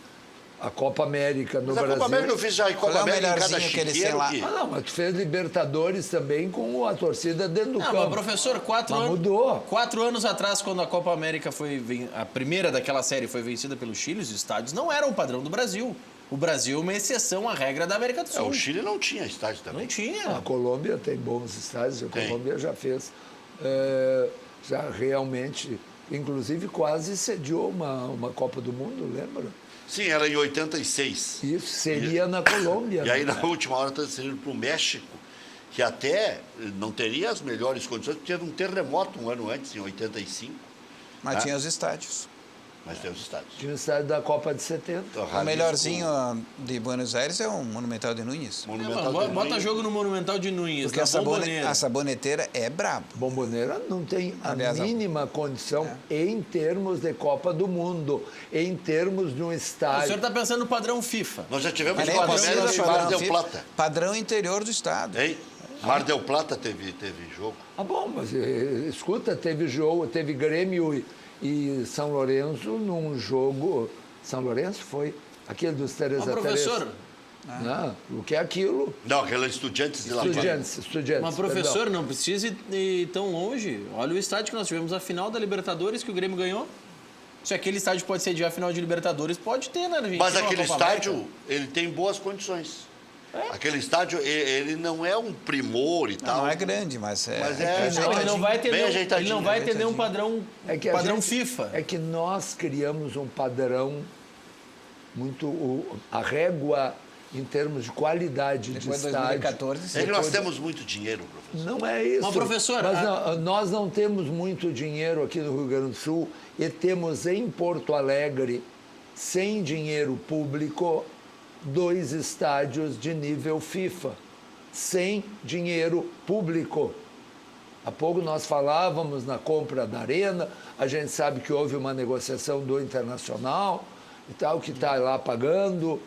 A Copa América no Mas a Brasil. Copa América eu fiz já em Qual Copa é o América em cada melhorzinho que eles têm chiqueiro lá? que... Ah, não, mas tu fez Libertadores também com a torcida dentro do Não, campo. mas professor, Mas mudou. 4 anos atrás, quando a Copa América a primeira daquela série foi vencida pelo Chile, os estádios não eram o padrão do Brasil. O Brasil é uma exceção à regra da América do Sul. O Chile não tinha estádio também. Não tinha. A Colômbia tem bons estádios, a Tem. Colômbia já fez, já realmente, inclusive quase sediou uma Copa do Mundo, lembra? Sim, era em 86. Isso seria na Colômbia. E aí, né? na última hora, está transferindo para o México, que até não teria as melhores condições, porque teve um terremoto um ano antes, em 85, Mas tinha os estádios. mas tem os estádios. Tinha o estádio da Copa de 70. Então, O melhorzinho de Buenos Aires é o Monumental de Núñez. Monumental Bota de Núñez. jogo no Monumental de Núñez, Porque na Bomboneira. a saboneteira é brabo. Bomboneira não tem a Aliás, mínima condição em termos de Copa do Mundo, em termos de um O estádio. senhor está pensando no padrão FIFA. Nós já tivemos Mas nem Copa precisa América em padrão Mar del FIFA, Plata. Padrão interior do estado. Hein? Mar del Plata teve jogo. Ah, bom, mas escuta, teve jogo, teve Grêmio e São Lourenço num jogo. São Lourenço foi aquele dos Teresa Mas, professor, Não, o que é aquilo? Não, aquele Estudiantes de La Paz. Estudiantes. mas professor, não precisa ir tão longe. Olha o estádio que nós tivemos a final da Libertadores que o Grêmio ganhou. Se aquele estádio pode ser a final de Libertadores, pode ter, né? Argentina, Mas aquele uma Copa estádio, América. ele tem boas condições. Aquele estádio, ele não é um primor e tal. Não é grande, mas é. Mas Não, ele não vai bem atender, ajeitadinho, ele não vai atender um ajeitadinho. padrão, a padrão gente- FIFA. É que nós criamos um padrão muito. A régua em termos de qualidade Depois de de estádio. 2014, É que nós temos muito dinheiro, professor. Não é isso. Mas, professor, Mas nós não temos muito dinheiro aqui no Rio Grande do Sul e temos em Porto Alegre, sem dinheiro público, 2 estádios de nível FIFA. Sem dinheiro público. Há pouco nós falávamos na compra da Arena, a gente sabe que houve uma negociação do Internacional e tal, que está lá pagando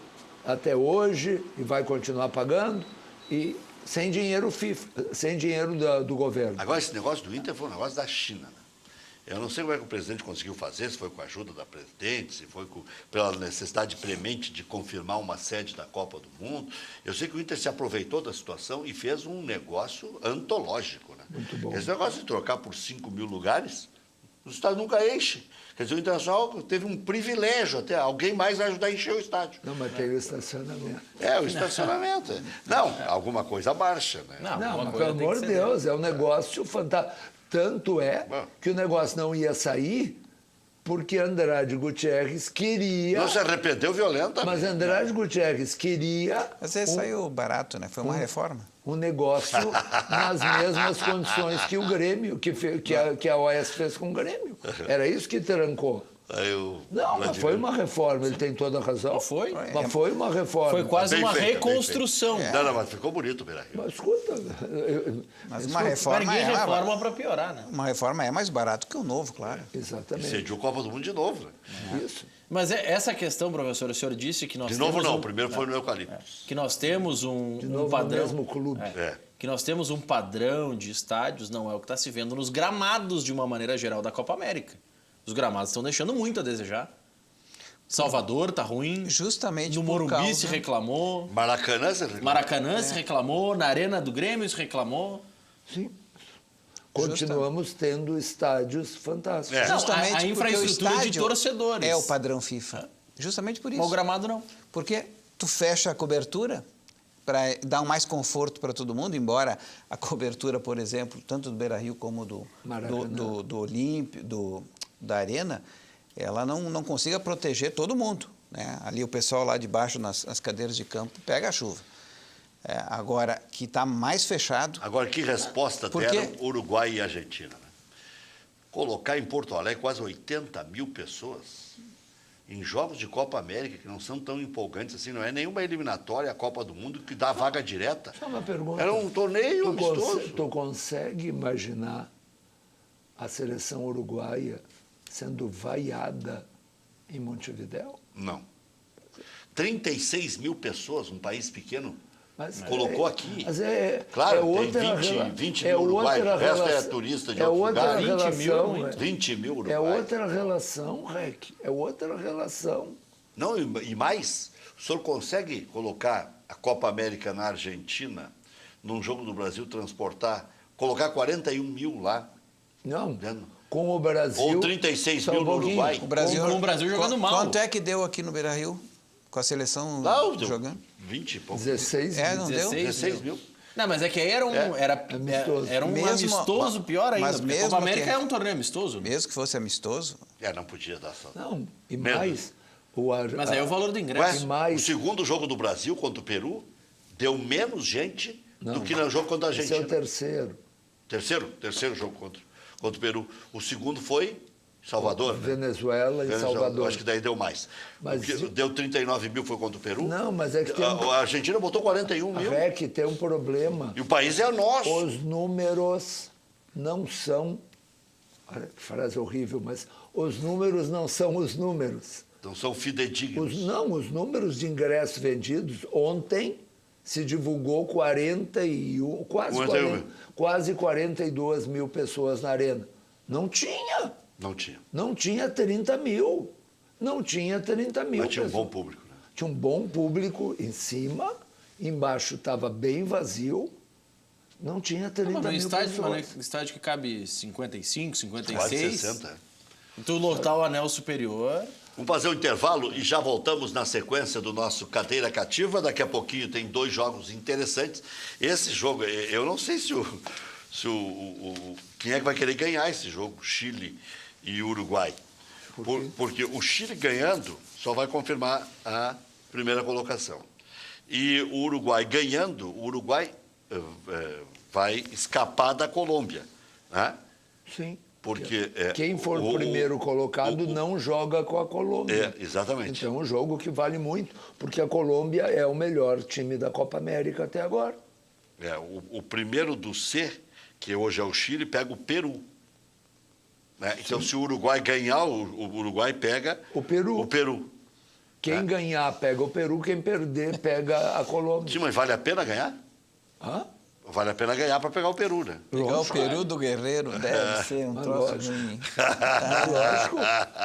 até hoje e vai continuar pagando, e sem dinheiro FIFA, sem dinheiro do governo. Agora, esse negócio do Inter foi um negócio da China, né? Eu não sei como é que o presidente conseguiu fazer, se foi com a ajuda da presidente, se foi pela necessidade premente de confirmar uma sede da Copa do Mundo. Eu sei que o Inter se aproveitou da situação e fez um negócio antológico, né? Muito bom. Esse negócio de trocar por 5 mil lugares, o estádio nunca enche. Quer dizer, o Internacional teve um privilégio até, alguém mais vai ajudar a encher o estádio. Não, mas tem o estacionamento. É, o estacionamento. Não, alguma coisa marcha, né? Não, Não, alguma mas coisa pelo tem que amor de ser Deus, é um negócio fantástico. Tanto é Bom. que o negócio não ia sair porque Andrade Gutierrez queria. Não se arrependeu violentamente. Mas Andrade Gutierrez queria Mas aí saiu barato, né? Foi uma reforma. um negócio nas mesmas condições que o Grêmio, que a OAS fez com o Grêmio. Era isso que trancou. Aí Não, mas foi uma reforma, ele tem toda a razão. Não foi? Mas foi uma reforma. Foi quase Bem uma feita, bem reconstrução. Não, não, mas ficou bonito o Beira-Rio. Mas escuta. Mas escuta, uma reforma Mas ninguém é. reforma para piorar, né? Uma reforma é mais barato que o novo, claro. Exatamente. Sediou Copa do Mundo de novo, né? Isso. Mas essa questão, professor, o senhor disse que nós De temos novo não, um- o primeiro foi no Eucalipto. que nós temos um novo no padrão. mesmo clube. É. Que nós temos um padrão de estádios, não é o que está se vendo nos gramados de uma maneira geral da Copa América. Os gramados estão deixando muito a desejar. Salvador tá ruim. Justamente No por Morumbi causa... se reclamou. Maracanã, você reclamou? Maracanã se reclamou. Na Arena do Grêmio se reclamou. Sim. Continuamos tendo estádios fantásticos. É. Não, Justamente a porque infraestrutura o de estádio torcedores. é o padrão FIFA. Justamente por Mas o isso. gramado não. Porque tu fecha a cobertura para dar mais conforto para todo mundo, embora a cobertura, por exemplo, tanto do Beira-Rio como do Olímpio, da Arena, ela não consiga proteger todo mundo, né? Ali o pessoal lá de baixo, nas cadeiras de campo, pega a chuva. Agora, que está mais fechado... Agora, que resposta Por quê? deram Uruguai e Argentina? Né? Colocar em Porto Alegre quase 80 mil pessoas em jogos de Copa América que não são tão empolgantes assim, não é nenhuma eliminatória a Copa do Mundo que dá vaga direta. Só uma pergunta. Era um torneio amistoso. Tu consegue imaginar a seleção uruguaia sendo vaiada em Montevidéu? Não. 36 mil pessoas, um país pequeno, Mas colocou aqui. Mas Claro, tem outra 20 mil uruguaios, o resto é turista de outro outra lugar. 20 mil, relação, 20 mil é uruguaios. outra relação, Rec. É outra relação. Não, e mais, o senhor consegue colocar a Copa América na Argentina, num jogo do Brasil, colocar 41 mil lá? Não, Vendo? com o Brasil... Ou 36 só mil um no pouquinho. Uruguai? Com o Brasil jogando mal. Quanto é que deu aqui no Beira-Rio? Com a seleção Não, deu jogando? 20 e pouco. 16 É, mil. não deu? 16 mil. Não, mas é que aí era um, amistoso. era um Mesmo- amistoso pior ainda. mas Porque a mesmo Copa América que- é um torneio amistoso. Né? Mesmo que fosse amistoso? Não podia dar só. Não, e Menos. mais... Mas aí é o valor do ingresso. Ué, mais- o segundo jogo do Brasil contra o Peru deu menos gente do que no jogo contra a Esse é o Argentina. terceiro. Terceiro jogo contra o Peru. O segundo foi Salvador, né? Venezuela e Venezuela. Salvador. Acho que daí deu mais. Mas O que e- deu 39 mil foi contra o Peru. Não, mas é que tem A Argentina botou 41 A mil. REC tem um problema. E o país é nosso. Os números não são... Olha que frase horrível, mas os números não são os números. Não são fidedignos. Os números de ingressos vendidos, ontem se divulgou quase 42 mil pessoas na arena. Não tinha. Não tinha. Não tinha 30 mil. Não tinha 30 mil. Mas tinha um pessoas. bom público. Né? Tinha um bom público em cima, embaixo estava bem vazio, não tinha 30 Mas um mil estádio, pessoas. mano, estádio que cabe 55, 56. Quase 60. E tu lotar o anel superior. Vamos fazer um intervalo e já voltamos na sequência do nosso Cadeira Cativa. Daqui a pouquinho tem 2 jogos interessantes. Esse jogo, eu não sei se quem é que vai querer ganhar esse jogo, Chile e Uruguai. Porque o Chile ganhando só vai confirmar a primeira colocação. E o Uruguai ganhando, o Uruguai vai escapar da Colômbia. Né? Sim. Porque, quem for o primeiro colocado não joga com a Colômbia. Exatamente. Então é um jogo que vale muito, porque a Colômbia é o melhor time da Copa América até agora. O primeiro do C, que hoje é o Chile, pega o Peru. Né? Então, se o Uruguai ganhar, o Uruguai pega O Peru. Quem ganhar pega o Peru, quem perder pega a Colômbia. Sim, mas vale a pena ganhar? Hã? Vale a pena ganhar para pegar o Peru, né? Pegar Lógico. o Peru do Guerreiro deve ser um Mas troço lógico. ruim. Lógico.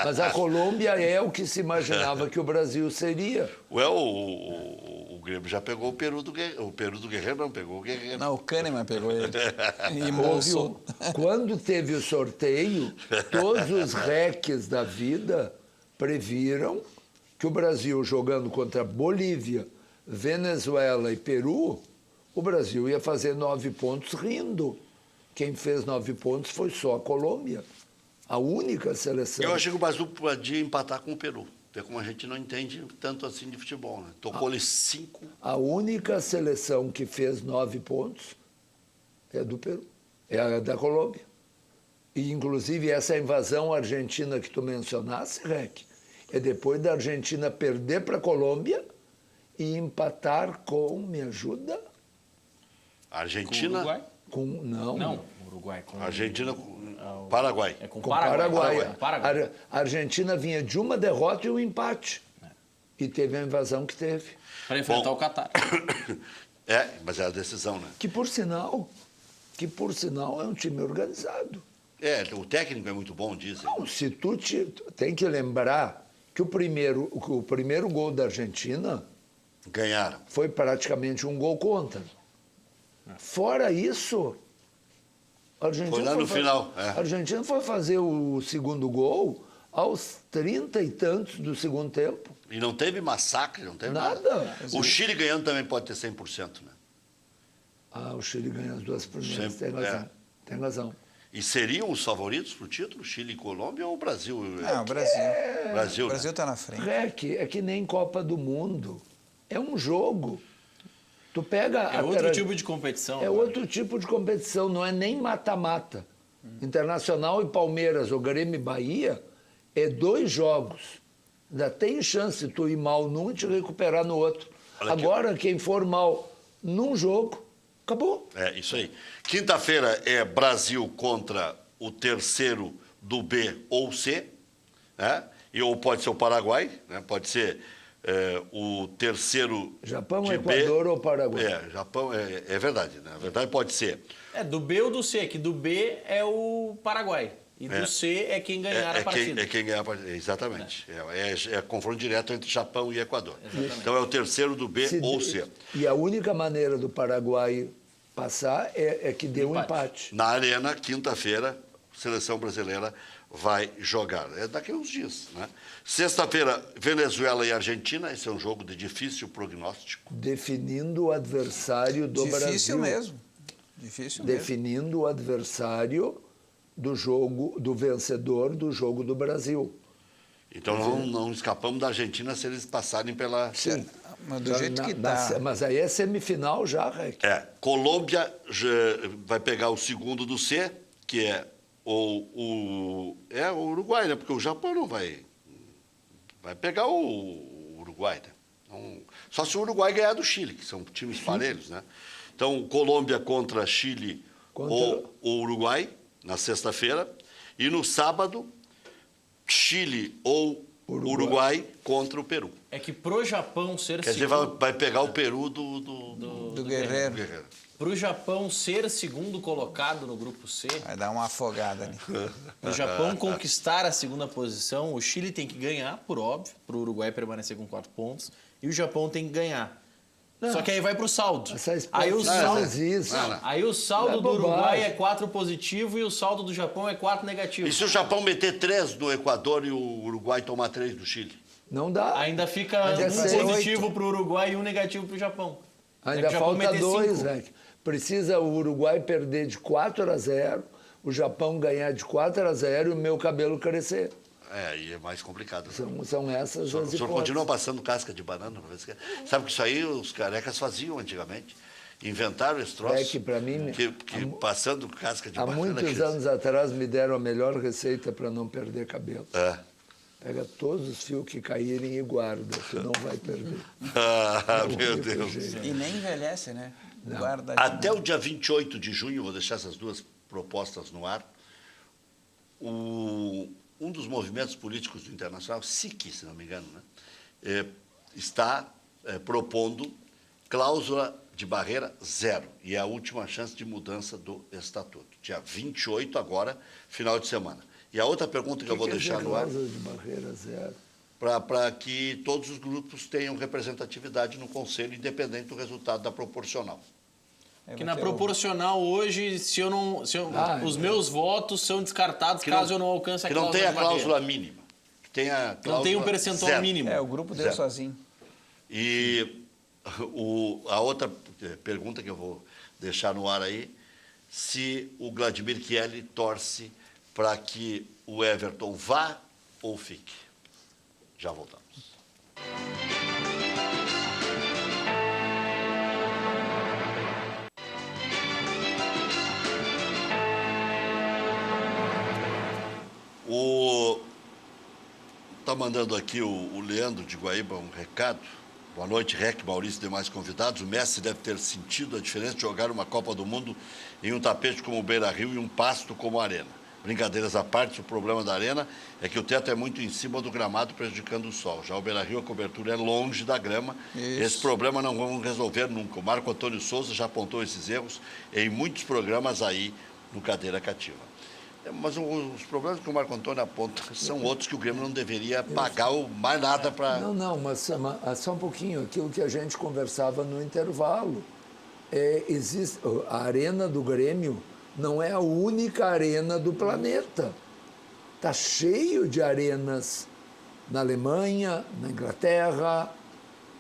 Mas a Colômbia é o que se imaginava que o Brasil seria. Ué, o Grêmio já pegou o Peru do Guerreiro. O Peru do Guerreiro não, pegou o Guerreiro. Não, o Kahneman pegou ele. E Houve embolsou. quando teve o sorteio, todos os RECs da vida previram que o Brasil, jogando contra Bolívia, Venezuela e Peru, o Brasil ia fazer 9 pontos rindo. Quem fez 9 pontos foi só a Colômbia. A única seleção. Eu achei que o Brasil podia empatar com o Peru. Porque como a gente não entende tanto assim de futebol, né? Tocou-lhe 5. A única seleção que fez 9 pontos é do Peru, é a da Colômbia. E, inclusive, essa invasão argentina que tu mencionasse, Rec, é depois da Argentina perder para a Colômbia e empatar com, me ajuda? A Com o Argentina. Uruguai? Não. Uruguai. Com Argentina com Paraguai. É com Com Paraguai. Paraguai. Paraguai. A Argentina vinha de uma derrota e um empate. E teve a invasão que teve. Para enfrentar Bom. o Catar. Mas é a decisão, né? Que, por sinal, é um time organizado. O técnico é muito bom, dizem. Não, se tu tem que lembrar que o primeiro gol da Argentina Ganharam. foi praticamente um gol contra. Fora isso, a Argentina Foi lá no final, A Argentina foi fazer o segundo gol aos 30 e tantos do segundo tempo. E não teve massacre, não teve nada. Nada. O Chile ganhando também pode ter 100%, né? O Chile ganha as duas primeiras, Sempre, tem razão. Tem razão. E seriam os favoritos para o título, Chile e Colômbia ou o Brasil? Não, o Brasil. Brasil, O Brasil né? está na frente. É que nem Copa do Mundo. É um jogo. Tu pega É outro tipo de competição. É agora. outro tipo de competição, não é nem mata-mata. Internacional e Palmeiras, ou Grêmio e Bahia, é 2 jogos. Ainda tem chance de tu ir mal num e te recuperar no outro. Olha aqui. Agora, quem for mal num jogo, acabou. É, isso aí. Quinta-feira é Brasil contra o terceiro do B ou C, né? Ou pode ser o Paraguai, né? Pode ser o terceiro Japão, de Equador B. ou Paraguai. Japão, é verdade, né? Na verdade pode ser. Do B ou do C, que do B é o Paraguai. E do C é quem ganhar a partida. Quem ganhar a partida, exatamente. É confronto direto entre Japão e Equador. Exatamente. Então é o terceiro do B ou C. E a única maneira do Paraguai passar é que dê um empate. Na Arena, quinta-feira, a seleção brasileira vai jogar. É daqui a uns dias, né? Sexta-feira, Venezuela e Argentina. Esse é um jogo de difícil prognóstico. Definindo o adversário do Brasil. Difícil mesmo. Difícil mesmo. Definindo o adversário do jogo, do vencedor do jogo do Brasil. Então não escapamos da Argentina se eles passarem pela... Sim. Mas do jeito que tá. Mas aí é semifinal já, Rec. Colômbia vai pegar o segundo do C, que é o Uruguai, né? Porque o Japão não vai pegar o Uruguai, né? Então, só se o Uruguai ganhar do Chile, que são times parelhos, né? Então, Colômbia contra Chile ou Uruguai, na sexta-feira. E no sábado, Chile ou Uruguai contra o Peru. É que pro Japão ser Quer dizer, vai pegar o Peru Do Guerreiro. Pro Japão ser segundo colocado no grupo C, Vai dar uma afogada ali. pro Japão conquistar a segunda posição, o Chile tem que ganhar, por óbvio, pro Uruguai permanecer com 4 pontos, e o Japão tem que ganhar. Só que aí vai pro saldo. Aí o saldo do Uruguai é 4 positivo e o saldo do Japão é 4 negativo. E se o Japão meter 3 no Equador e o Uruguai tomar 3 do Chile? Não dá. Ainda fica um positivo pro Uruguai e um negativo pro Japão. Ainda falta 2, Rec. Precisa o Uruguai perder de 4-0, o Japão ganhar de 4-0 e o meu cabelo crescer. E é mais complicado. São essas as hipóteses. O senhor continua passando casca de banana? Sabe que isso aí os carecas faziam antigamente? Inventaram esse troço. É que para mim... passando casca de há banana... Há muitos anos atrás me deram a melhor receita para não perder cabelo. Pega todos os fios que caírem e guarda, tu não vai perder. Meu Deus. E nem envelhece, né? Guarda Até o dia 28 de junho, vou deixar essas duas propostas no ar, um dos movimentos políticos do Internacional, SIC, se não me engano, né, está propondo cláusula de barreira zero, e é a última chance de mudança do Estatuto. Dia 28 agora, final de semana. E a outra pergunta que eu vou deixar no ar... cláusula de barreira zero? Para que todos os grupos tenham representatividade no Conselho, independente do resultado da proporcional. Que na proporcional hoje, os meus votos são descartados caso eu não alcance a cláusula. Que não tenha a cláusula mínima. Que tenha cláusula não tem um percentual zero. mínimo. o grupo deu sozinho. E a outra pergunta que eu vou deixar no ar aí, se o Vladimir Chielli torce para que o Everton vá ou fique. Já voltamos. Está mandando aqui o Leandro de Guaíba um recado. Boa noite, Rec, Maurício e demais convidados. O Messi deve ter sentido a diferença de jogar uma Copa do Mundo em um tapete como o Beira-Rio e um pasto como a Arena. Brincadeiras à parte, o problema da Arena é que o teto é muito em cima do gramado, prejudicando o sol. Já o Beira-Rio, a cobertura é longe da grama. Isso. Esse problema não vamos resolver nunca. O Marco Antônio Souza já apontou esses erros em muitos programas aí no Cadeira Cativa. Mas os problemas que o Marco Antônio aponta são outros que o Grêmio não deveria pagar mais nada para... Não, mas só um pouquinho, aquilo que a gente conversava no intervalo. Existe, a arena do Grêmio não é a única arena do planeta. Está cheio de arenas na Alemanha, na Inglaterra,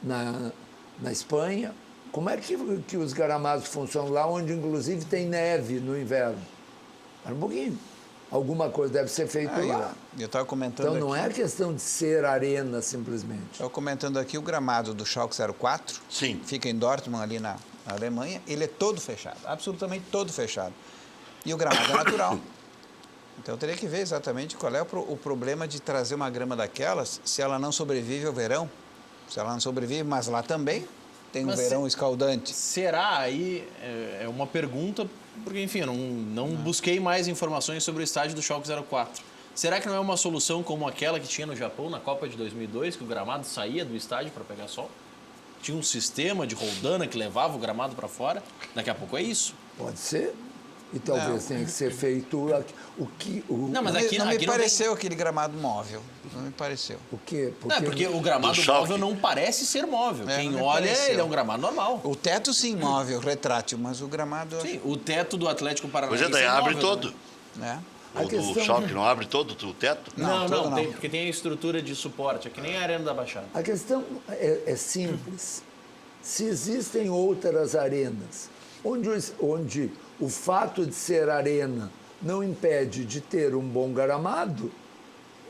na Espanha. Como é que os gramados funcionam lá, onde inclusive tem neve no inverno? Espera um pouquinho. Alguma coisa deve ser feita lá. Eu estava comentando então não é questão de ser arena simplesmente. Estava comentando aqui o gramado do Schalke 04. Sim. Fica em Dortmund, ali na Alemanha. Ele é todo fechado, absolutamente todo fechado. E o gramado é natural. Então eu teria que ver exatamente qual é o problema de trazer uma grama daquelas se ela não sobrevive ao verão. Se ela não sobrevive, mas lá também tem um verão escaldante. Será aí, é uma pergunta, porque enfim, eu não busquei mais informações sobre o estádio do Schalke 04. Será que não é uma solução como aquela que tinha no Japão na Copa de 2002, que o gramado saía do estádio para pegar sol? Tinha um sistema de roldana que levava o gramado para fora? Daqui a pouco é isso. Pode ser. E talvez tenha que ser feito Não, mas Não, aqui, não me aqui não pareceu aquele gramado móvel. Não me pareceu. o quê? Não, porque o gramado Do Schalke. móvel não parece ser móvel. É, Quem não me olha, pareceu. ele é um gramado normal. O teto, sim, móvel, retrátil, mas o gramado... eu Sim, o teto do Atlético Pois Paranaense é, daí abre móvel, todo. né? né? A O questão- do Schalke não abre todo o teto? Não, todo não. porque tem a estrutura de suporte, é que nem a Arena da Baixada. A questão é simples. Se existem outras arenas onde o fato de ser arena não impede de ter um bom gramado,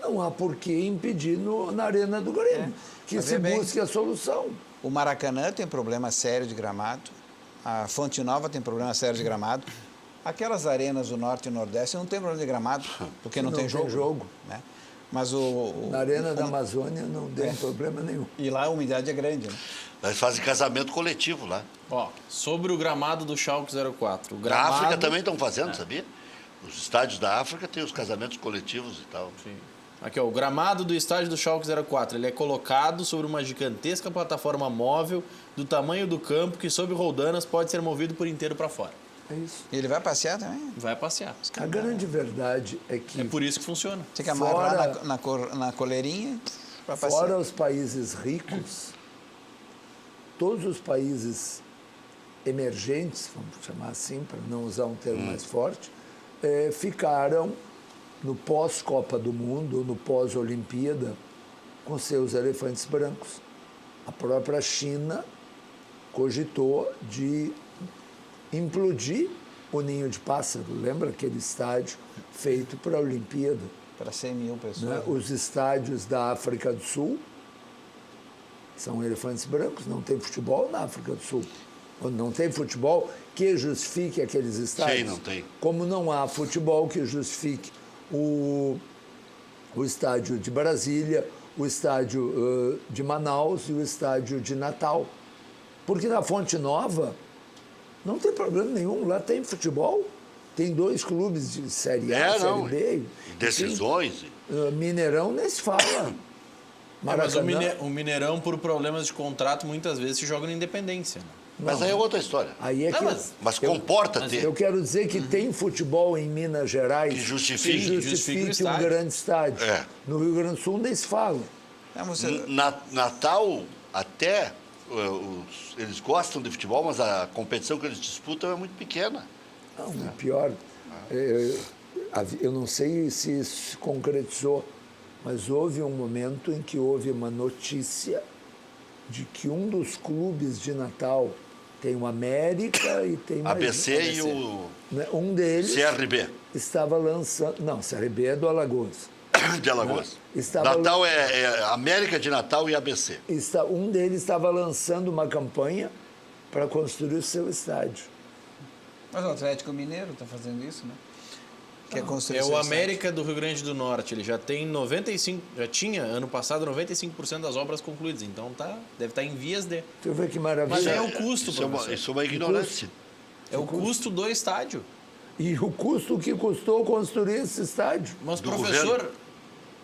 não há por que impedir na Arena do Grêmio, que mas se é bem- busque a solução. O Maracanã tem problema sério de gramado. A Fonte Nova tem problema sério de gramado. Aquelas arenas do Norte e Nordeste não tem problema de gramado, porque não, Não tem tem jogo. jogo. Né? Mas Na Arena da Amazônia não tem problema nenhum. E lá a umidade é grande, né? Eles fazem casamento coletivo lá. Ó, sobre o gramado do Schalke 04. O Na gramado... África também estão fazendo, sabia? Os estádios da África têm os casamentos coletivos e tal. Sim. Aqui, ó, o gramado do estádio do Schalke 04. Ele é colocado sobre uma gigantesca plataforma móvel do tamanho do campo que, sob roldanas, pode ser movido por inteiro para fora. É isso. E ele vai passear também? Vai passear. A grande verdade é que, É por isso que funciona. Tem que amarrar Fora- na coleirinha para passear. fora os países ricos, todos os países emergentes, vamos chamar assim, para não usar um termo mais forte, ficaram no pós-Copa do Mundo, no pós-Olimpíada, com seus elefantes brancos. A própria China cogitou de implodir o Ninho de Pássaro. Lembra aquele estádio feito para a Olimpíada? Para 100 mil pessoas. Né? Os estádios da África do Sul são elefantes brancos, não tem futebol na África do Sul. Quando não tem futebol que justifique aqueles estádios. Sim, não tem. Como não há futebol que justifique o estádio de Brasília, o estádio de Manaus e o estádio de Natal. Porque na Fonte Nova não tem problema nenhum, lá tem futebol. Tem 2 clubes de Série A, não. Série B. Decisões. Mineirão nem se fala. Mas o, Maracanã, o Mineirão, por problemas de contrato, muitas vezes se joga na Independência. Né? Mas aí é outra história. aí é Não, que Mas comporta ter. eu quero dizer que tem futebol em Minas Gerais Que justifique. que Justifique o um estádio. grande estádio. É. No Rio Grande do Sul nem se fala. Não, você- Natal, até eles gostam de futebol, mas a competição que eles disputam é muito pequena. Não, é pior. Eu não sei se isso se concretizou, mas houve um momento em que houve uma notícia de que um dos clubes de Natal tem o América e tem mais ABC e o né? Um deles CRB estava lançando... Não, CRB é do Alagoas. de Alagoas. Estava- Natal é América de Natal e ABC. Um deles estava lançando uma campanha para construir o seu estádio. Mas o Atlético Mineiro está fazendo isso, né? Quer construir É seu o estádio. América do Rio Grande do Norte. Ele já tem 95%, já tinha ano passado 95% das obras concluídas. Então deve estar em vias de. Deixa eu ver que maravilha. Mas é o custo, Isso é professor. isso é uma ignorância. É o custo do estádio. E o custo que custou construir esse estádio? Mas, Do professor.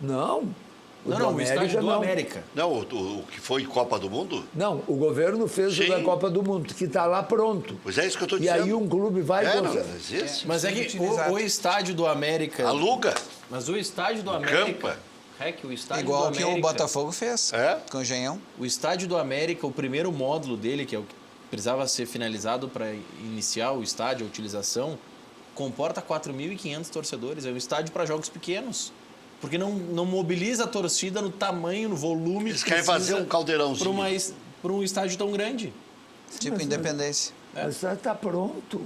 Não. Não, o estádio do América. Não, o que foi Copa do Mundo? Não, o governo fez o Sim. da Copa do Mundo, que está lá pronto. Pois é isso que eu estou E dizendo. aí um clube vai... É, construir- não existe. Mas é que Utilizado. o estádio do América. Aluga. Mas o estádio do América. Campa. É que o estádio Igual do que América. o Botafogo fez É? com o Engenhão. O estádio do América, o primeiro módulo dele, que é o que precisava ser finalizado para iniciar o estádio, a utilização, comporta 4.500 torcedores. É um estádio para jogos pequenos. Porque não mobiliza a torcida no tamanho, no volume. Eles querem fazer um caldeirãozinho. Para um estádio tão grande. Tipo Independência. O estádio está pronto.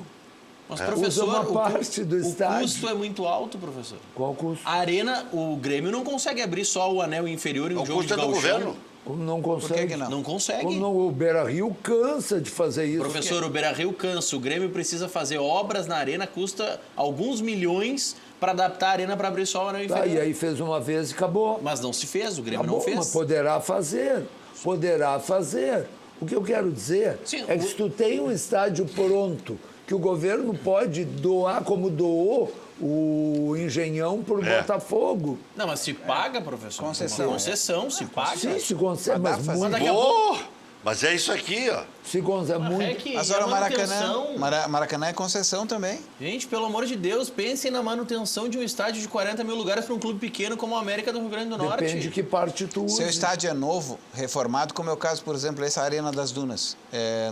Mas, Usa professor, uma parte do o estádio. custo é muito alto, professor. Qual o custo? A arena, o Grêmio não consegue abrir só o anel inferior em um O jogo custo de é do gauchão. governo. Como não Por consegue? que não? Não consegue. Como não, o Beira-Rio cansa de fazer isso. Professor, o Beira-Rio cansa. O Grêmio precisa fazer obras na arena, custa alguns milhões para adaptar a arena para abrir só o anel Tá, inferior. e aí fez uma vez e acabou. Mas não se fez, o Grêmio Acabou, não fez. mas poderá fazer. Poderá fazer. O que eu quero dizer Sim, é que se tu tem um estádio pronto, que o governo pode doar como doou o Engenhão para o Botafogo. Não, mas se paga, professor. Concessão, Concessão, se paga. Sim, se consegue, Mas dá mas pra fazer. muito... Daqui a pouco- Mas é isso aqui, ó. Se Gonza muito. REC Mas e a olha, manutenção. Maracanã é concessão também. Gente, pelo amor de Deus, pensem na manutenção de um estádio de 40 mil lugares para um clube pequeno como a América do Rio Grande do Norte. Depende de que parte tu Seu use. estádio é novo, reformado, como é o caso, por exemplo, essa Arena das Dunas,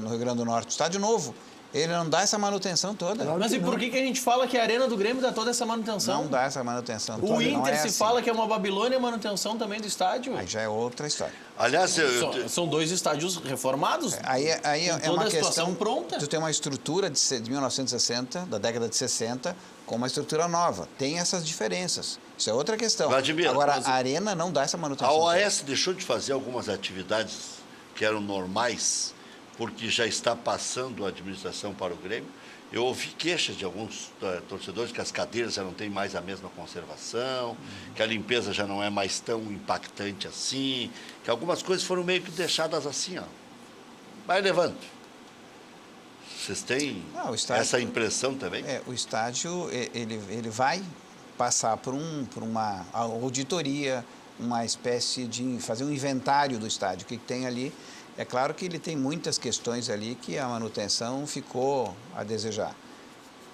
no Rio Grande do Norte. Estádio novo. Ele não dá essa manutenção toda. Claro Mas que e por não. que a gente fala que a Arena do Grêmio dá toda essa manutenção? Não dá essa manutenção O toda. Inter não é se assim. fala que é uma Babilônia a manutenção também do estádio. Aí já é outra história. Aliás, São dois estádios reformados. Aí com é toda uma a situação questão... pronta. Tu tem uma estrutura de 1960, da década de 60, com uma estrutura nova. Tem essas diferenças. Isso é outra questão. Vladimir, Agora, mas a Arena não dá essa a manutenção toda. OAS deixou de fazer algumas atividades que eram normais, porque já está passando a administração para o Grêmio. Eu ouvi queixas de alguns torcedores que as cadeiras já não têm mais a mesma conservação, que a limpeza já não é mais tão impactante assim, que algumas coisas foram meio que deixadas assim, ó. Vai levando. Vocês têm Não, o estádio- essa impressão também? O estádio, ele vai passar por uma auditoria, uma espécie de fazer um inventário do estádio, o que tem ali. É claro que ele tem muitas questões ali que a manutenção ficou a desejar.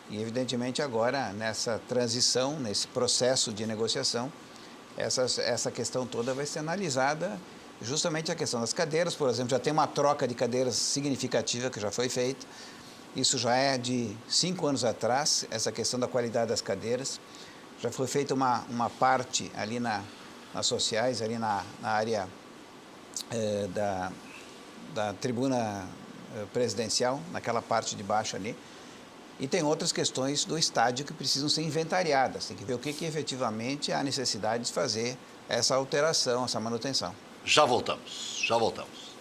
E, evidentemente, agora, nessa transição, nesse processo de negociação, essa questão toda vai ser analisada, justamente a questão das cadeiras, por exemplo, já tem uma troca de cadeiras significativa que já foi feita. Isso já é de 5 anos atrás, essa questão da qualidade das cadeiras. Já foi feita uma parte ali nas sociais, ali na área da tribuna presidencial, naquela parte de baixo ali. E tem outras questões do estádio que precisam ser inventariadas. Tem que ver o que efetivamente há necessidade de fazer essa alteração, essa manutenção. Já voltamos, já voltamos.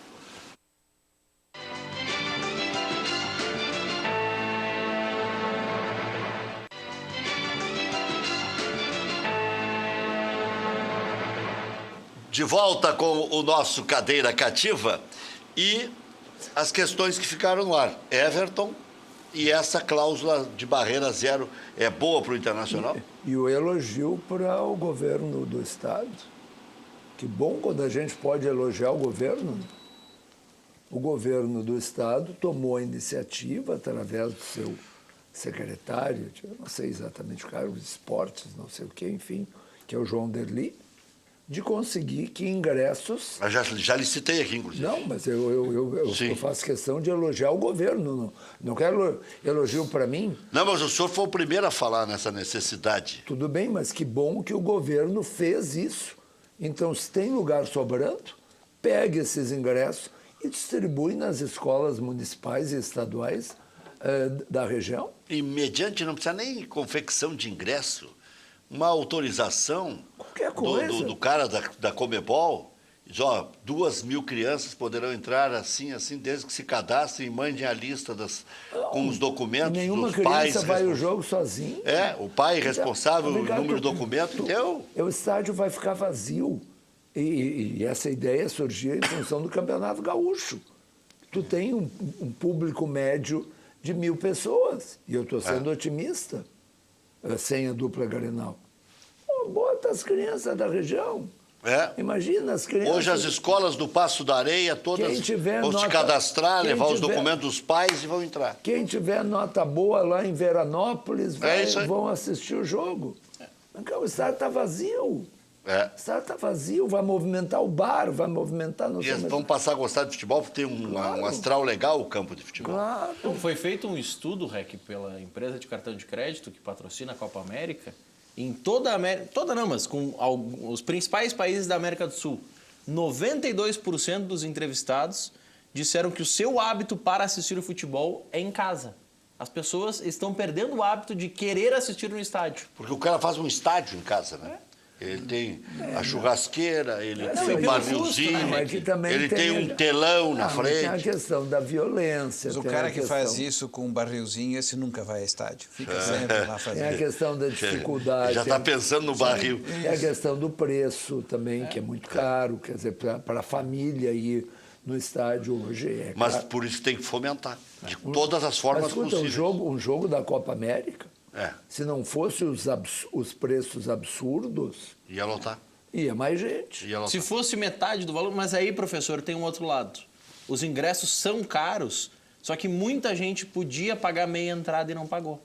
De volta com o nosso Cadeira Cativa e as questões que ficaram no ar. Everton e essa cláusula de barreira zero é boa para o Internacional? E o elogio para o governo do Estado. Que bom quando a gente pode elogiar o governo. O governo do Estado tomou a iniciativa, através do seu secretário, eu não sei exatamente o cargo, de esportes, não sei o que, enfim, que é o João Derli, de conseguir que ingressos... Eu já lhe citei aqui, inclusive. Não, mas eu faço questão de elogiar o governo. Não quero elogio para mim. Não, mas o senhor foi o primeiro a falar nessa necessidade. Tudo bem, mas que bom que o governo fez isso. Então, se tem lugar sobrando, pegue esses ingressos e distribui nas escolas municipais e estaduais da região. E mediante, não precisa nem confecção de ingresso, uma autorização Qualquer coisa. do cara da Comebol, diz, ó, 2.000 crianças poderão entrar assim, desde que se cadastrem e mandem a lista com os documentos Nenhuma dos pais. criança vai ao jogo sozinho. O pai responsável, o Obrigado, número de documento. O estádio vai ficar vazio. E essa ideia surgiu em função do Campeonato Gaúcho. Tu tem um público médio de 1.000 pessoas. E eu estou sendo otimista, sem a dupla Grenal. Bota as crianças da região. Imagina as crianças. Hoje as escolas do Passo da Areia todas vão se cadastrar, levar os documentos dos pais e vão entrar. Quem tiver nota boa lá em Veranópolis vão assistir o jogo. O estádio está vazio. O estádio está vazio, vai movimentar o bar, vai movimentar... E eles vão passar a gostar de futebol, porque tem um astral legal o campo de futebol. Claro. Foi feito um estudo, REC, pela empresa de cartão de crédito que patrocina a Copa América, em toda a América, toda não, mas com os principais países da América do Sul, 92% dos entrevistados disseram que o seu hábito para assistir o futebol é em casa. As pessoas estão perdendo o hábito de querer assistir no estádio. Porque o cara faz um estádio em casa, né? Ele tem a churrasqueira, ele tem um barrilzinho, ele tem um telão na frente. Tem a questão da violência. Mas o cara que faz isso com um barrilzinho, esse nunca vai a estádio. Fica sempre lá fazendo. Tem a questão da dificuldade. Já está pensando no barril. Tem a questão do preço também, que é muito caro. Quer dizer, para a família ir no estádio hoje é Mas caro. por isso tem que fomentar, de todas as formas possíveis. Um jogo da Copa América, se não fosse os preços absurdos... Ia lotar. Ia mais gente. Se fosse metade do valor... Mas aí, professor, tem um outro lado. os ingressos são caros, só que muita gente podia pagar meia entrada e não pagou.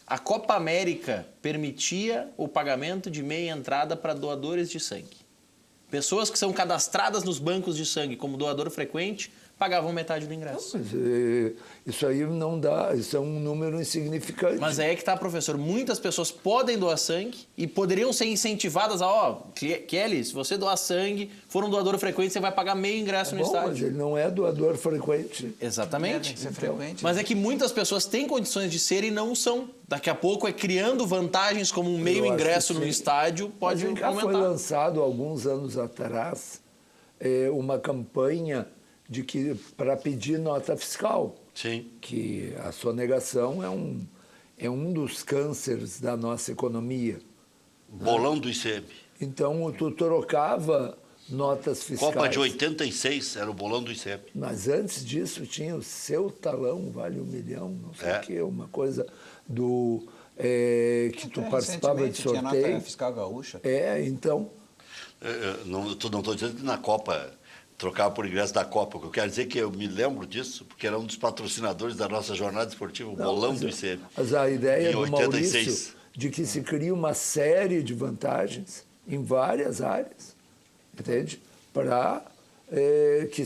A Copa América permitia o pagamento de meia entrada para doadores de sangue. Pessoas que são cadastradas nos bancos de sangue como doador frequente pagavam metade do ingresso. Mas, isso aí não dá, isso é um número insignificante. Mas aí é que tá, professor. Muitas pessoas podem doar sangue e poderiam ser incentivadas a, Kelly, se você doar sangue, for um doador frequente, você vai pagar meio ingresso no estádio. Mas ele não é doador frequente. Exatamente. Tem que ser frequente. Mas é que muitas pessoas têm condições de ser e não são. Daqui a pouco criando vantagens como um meio Eu acho ingresso que no sim. estádio pode Mas já aumentar. foi lançado alguns anos atrás uma campanha de que para pedir nota fiscal, Sim. que a sonegação é um dos cânceres da nossa economia. Bolão do ICM. Então, tu trocava notas fiscais. Copa de 86 era o bolão do ICM. Mas antes disso tinha o seu talão vale 1 milhão, não sei É. o quê, uma coisa do que tu Até participava de recentemente tinha sorteio. nota fiscal gaúcha. Então, Não estou dizendo que na Copa trocava por ingresso da Copa. O que eu quero dizer é que eu me lembro disso, porque era um dos patrocinadores da nossa jornada esportiva, o bolão do ICM. Mas a ideia Em do 86. Maurício de que se cria uma série de vantagens em várias áreas, entende? Para que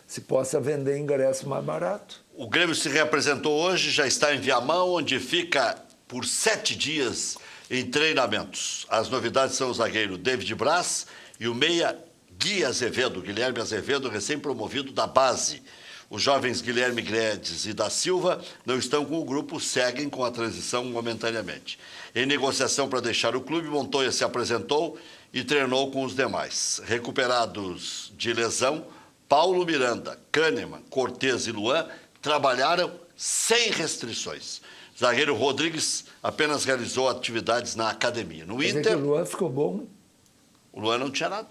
se possa vender ingresso mais barato. O Grêmio se reapresentou hoje, já está em Viamão, onde fica por 7 dias em treinamentos. As novidades são o zagueiro David Braz e o meia Guilherme Azevedo, recém-promovido da base. Os jovens Guilherme Guedes e da Silva não estão com o grupo, seguem com a transição momentaneamente. Em negociação para deixar o clube, Montoya se apresentou e treinou com os demais. Recuperados de lesão, Paulo Miranda, Kahneman, Cortez e Luan trabalharam sem restrições. Zagueiro Rodrigues apenas realizou atividades na academia. No Quer dizer Inter, que o Luan ficou bom. o Luan não tinha nada.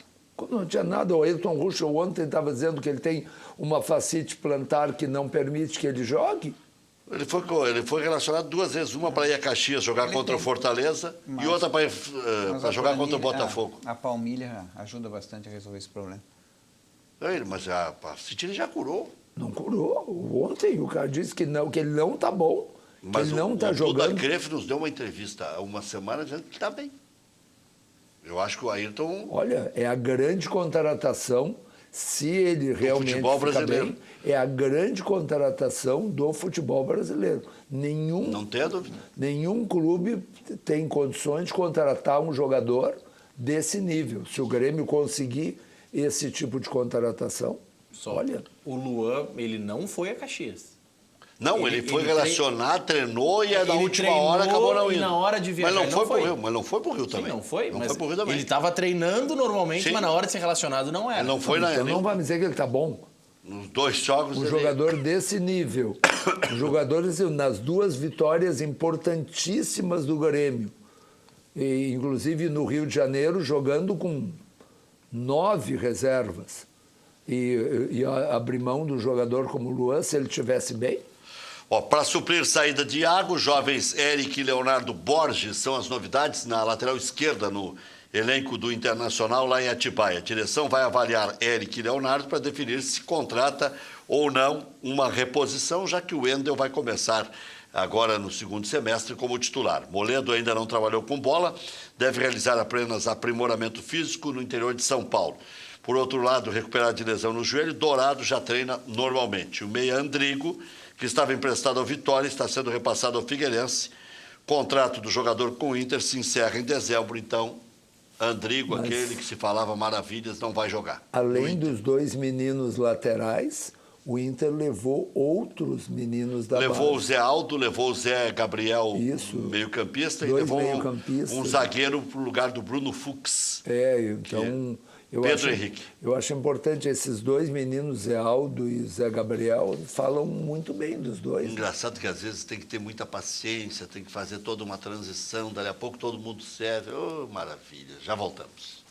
Não tinha nada. O Ayrton Ruschel ontem estava dizendo que ele tem uma fascite plantar que não permite que ele jogue. Ele foi relacionado 2 vezes, uma para ir a Caxias jogar Ele contra o tem. Fortaleza Mas- e outra para Mas jogar a contra o planilha- Botafogo. A palmilha ajuda bastante a resolver esse problema. Mas a fascite ele já curou. Não curou. Ontem o cara disse que ele não está bom, que Mas ele não o está Duda jogando. Cref nos deu uma entrevista há uma semana dizendo que ele está bem. Eu acho que o Ayrton... Olha, é a grande contratação, se ele realmente futebol ficar brasileiro. bem, é a grande contratação do futebol brasileiro. Não tenha dúvida. Nenhum clube tem condições de contratar um jogador desse nível. Se o Grêmio conseguir esse tipo de contratação, olha, O Luan, ele não foi a Caxias. Não, ele foi ele relacionar, treinou e na Ele última hora treinou acabou não e indo. na hora de viajar mas ele não não foi foi. pro Rio, mas não foi pro Rio Sim, também. não foi, mas foi pro Rio também. ele estava treinando normalmente, Sim. mas na hora de ser relacionado não era. Ele não foi então não vai me dizer que ele está bom. nos 2 jogos. Um ele- jogador desse nível, um jogador nas 2 vitórias importantíssimas do Grêmio, e, inclusive no Rio de Janeiro, jogando com 9 reservas, e abrir mão do jogador como o Luan, se ele estivesse bem. Para suprir saída de Iago, jovens Eric e Leonardo Borges são as novidades na lateral esquerda no elenco do Internacional lá em Atibaia. A direção vai avaliar Eric e Leonardo para definir se contrata ou não uma reposição, já que o Wendel vai começar agora no segundo semestre como titular. Moledo ainda não trabalhou com bola, deve realizar apenas aprimoramento físico no interior de São Paulo. Por outro lado, recuperado de lesão no joelho, Dourado já treina normalmente. O meia Andrigo, que estava emprestado ao Vitória, está sendo repassado ao Figueirense. Contrato do jogador com o Inter se encerra em dezembro, então Andrigo, aquele que se falava maravilhas, não vai jogar. Além dos 2 meninos laterais, o Inter levou outros meninos da Levou o base. Zé Aldo, levou o Zé Gabriel, Isso. meio-campista, e 2 levou meio-campistas. um zagueiro para o lugar do Bruno Fux. Então Pedro Henrique. Eu acho importante esses 2 meninos, Zé Aldo e Zé Gabriel, falam muito bem dos dois. Engraçado que às vezes tem que ter muita paciência, tem que fazer toda uma transição, dali a pouco todo mundo serve. Oh, maravilha. Já voltamos.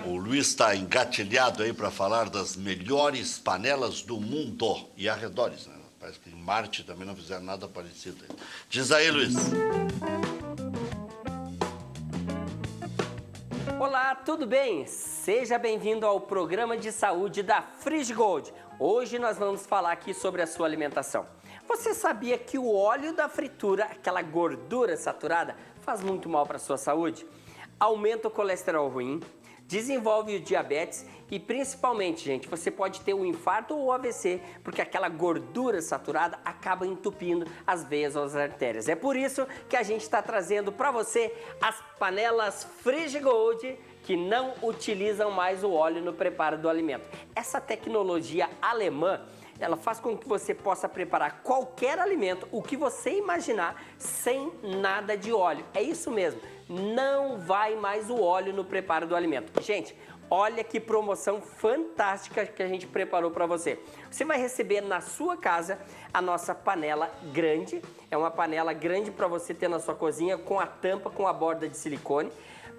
O Luiz está engatilhado aí para falar das melhores panelas do mundo e arredores, né? Parece que em Marte também não fizeram nada parecido. Diz aí, Luiz. Olá, tudo bem? Seja bem-vindo ao programa de saúde da Friggold. Hoje nós vamos falar aqui sobre a sua alimentação. Você sabia que o óleo da fritura, aquela gordura saturada, faz muito mal para a sua saúde? Aumenta o colesterol ruim, desenvolve o diabetes e principalmente, gente, você pode ter um infarto ou AVC, porque aquela gordura saturada acaba entupindo as veias ou as artérias. É por isso que a gente está trazendo para você as panelas Friggold, que não utilizam mais o óleo no preparo do alimento. Essa tecnologia alemã, ela faz com que você possa preparar qualquer alimento, o que você imaginar, sem nada de óleo. É isso mesmo, não vai mais o óleo no preparo do alimento. Gente, olha que promoção fantástica que a gente preparou para você. Você vai receber na sua casa a nossa panela grande. É uma panela grande para você ter na sua cozinha, com a tampa, com a borda de silicone.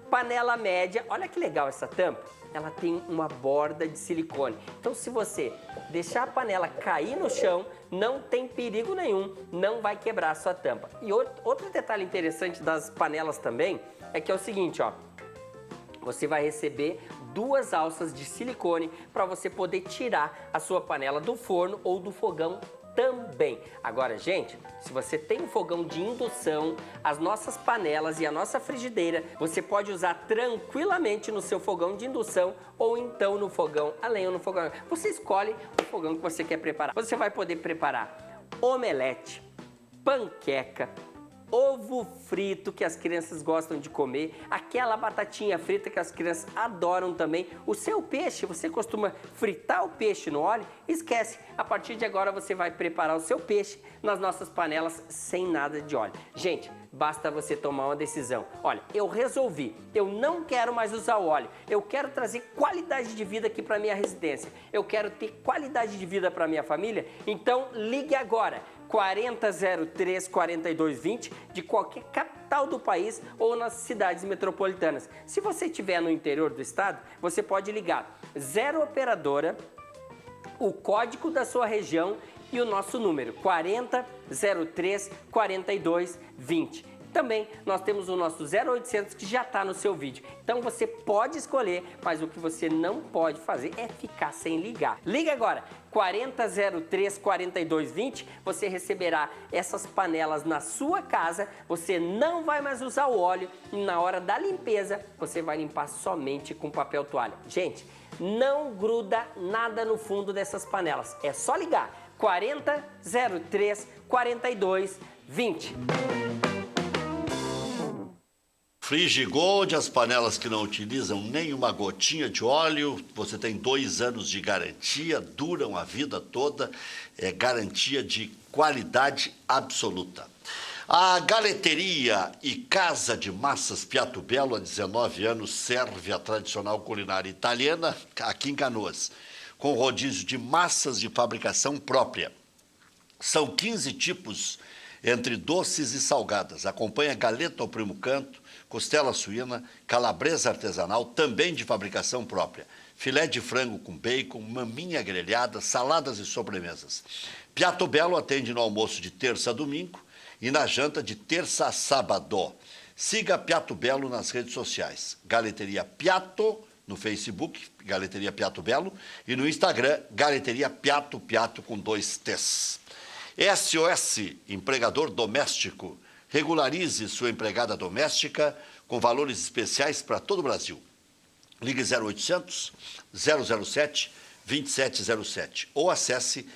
Panela média, olha que legal essa tampa. Ela tem uma borda de silicone. Então, se você deixar a panela cair no chão, não tem perigo nenhum, não vai quebrar a sua tampa. E outro detalhe interessante das panelas também é que é o seguinte, ó. Você vai receber 2 alças de silicone para você poder tirar a sua panela do forno ou do fogão também. Agora, gente, se você tem um fogão de indução, as nossas panelas e a nossa frigideira, você pode usar tranquilamente no seu fogão de indução ou então no fogão a lenha ou no fogão. Você escolhe o fogão que você quer preparar. Você vai poder preparar omelete, panqueca, ovo frito que as crianças gostam de comer, aquela batatinha frita que as crianças adoram também, o seu peixe, você costuma fritar o peixe no óleo? Esquece, a partir de agora você vai preparar o seu peixe nas nossas panelas sem nada de óleo. Gente, basta você tomar uma decisão. Olha, eu resolvi, eu não quero mais usar o óleo, eu quero trazer qualidade de vida aqui para minha residência, eu quero ter qualidade de vida para minha família, então ligue agora. 4003 4220 de qualquer capital do país ou nas cidades metropolitanas. Se você estiver no interior do estado, você pode ligar 0 operadora, o código da sua região e o nosso número 4003 4220. Também nós temos o nosso 0800 que já está no seu vídeo. Então você pode escolher, mas o que você não pode fazer é ficar sem ligar. Liga agora, 4003 4220, você receberá essas panelas na sua casa, você não vai mais usar o óleo e na hora da limpeza você vai limpar somente com papel toalha. Gente, não gruda nada no fundo dessas panelas, é só ligar, 4003 4220. Friggold, as panelas que não utilizam nenhuma gotinha de óleo, você tem 2 anos de garantia, duram a vida toda, é garantia de qualidade absoluta. A Galeteria e Casa de Massas Piatto Bello, há 19 anos, serve a tradicional culinária italiana aqui em Canoas, com rodízio de massas de fabricação própria. São 15 tipos entre doces e salgadas. Acompanha galeta ao primo canto, costela suína, calabresa artesanal, também de fabricação própria, filé de frango com bacon, maminha grelhada, saladas e sobremesas. Piatto Bello atende no almoço de terça a domingo e na janta de terça a sábado. Siga Piatto Bello nas redes sociais. Galeteria Piatto no Facebook, Galeteria Piatto Bello, e no Instagram, Galeteria Piatto, Piatto com 2 T's. SOS, empregador doméstico. Regularize sua empregada doméstica com valores especiais para todo o Brasil. Ligue 0800 007 2707 ou acesse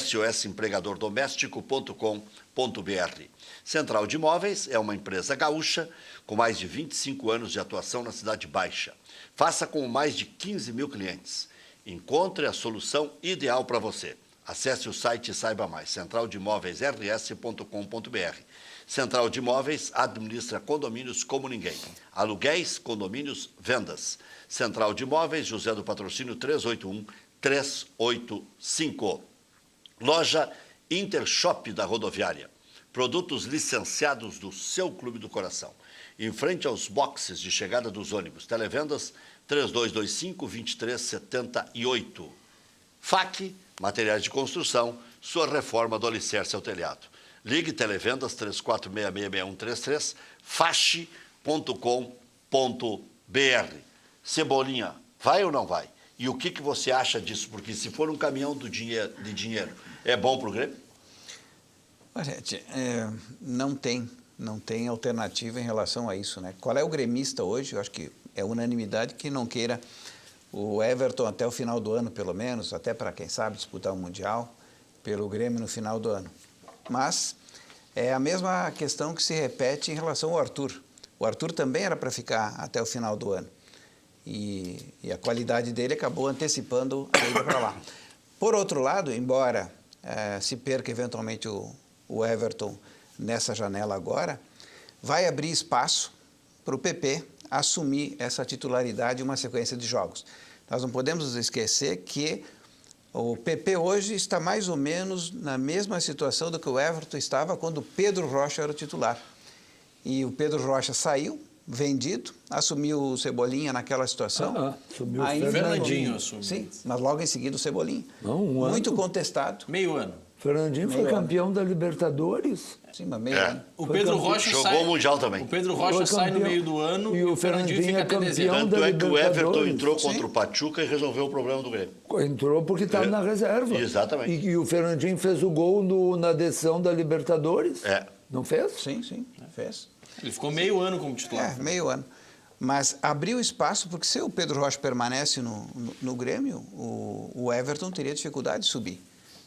sosempregadordoméstico.com.br. Central de Imóveis é uma empresa gaúcha com mais de 25 anos de atuação na Cidade Baixa. Faça com mais de 15 mil clientes. Encontre a solução ideal para você. Acesse o site e saiba mais, centraldeimóveisrs.com.br. Central de Imóveis administra condomínios como ninguém. Aluguéis, condomínios, vendas. Central de Imóveis, José do Patrocínio 381-385. Loja Intershop da Rodoviária. Produtos licenciados do seu Clube do Coração. Em frente aos boxes de chegada dos ônibus. Televendas 3225-2378. FAC, materiais de construção, sua reforma do alicerce ao telhado. Ligue Televendas 34666133, fache.com.br. Cebolinha, vai ou não vai? E o que você acha disso? Porque se for um caminhão de dinheiro, é bom para o Grêmio? Olha, não tem alternativa em relação a isso, né? Qual é o gremista hoje? Eu acho que é unanimidade que não queira o Everton até o final do ano, pelo menos, até para, quem sabe, disputar o Mundial pelo Grêmio no final do ano. Mas é a mesma questão que se repete em relação ao Arthur. O Arthur também era para ficar até o final do ano. E a qualidade dele acabou antecipando a ida para lá. Por outro lado, embora se perca eventualmente o Everton nessa janela agora, vai abrir espaço para o PP assumir essa titularidade em uma sequência de jogos. Nós não podemos esquecer que o PP hoje está mais ou menos na mesma situação do que o Everton estava quando o Pedro Rocha era o titular. E o Pedro Rocha saiu, vendido, assumiu o Cebolinha naquela situação. Assumiu o Fernandinho assumiu. Sim, mas logo em seguida o Cebolinha. Não, muito contestado. Meio ano. Fernandinho foi campeão da Libertadores. Sim, mas meio ano. O Pedro Rocha Jogou sai, o Mundial também. O Pedro Rocha sai no meio do ano e o Fernandinho fica é até campeão dezembro. Tanto é que o Everton Libertadores. entrou contra Sim. o Pachuca e resolveu o problema do Grêmio. Entrou porque estava na reserva. Exatamente. E o Fernandinho fez o gol na decisão da Libertadores. Não fez? Sim, fez. Ele ficou meio ano como titular. Meio ano. Mas abriu espaço, porque se o Pedro Rocha permanece no Grêmio, o Everton teria dificuldade de subir,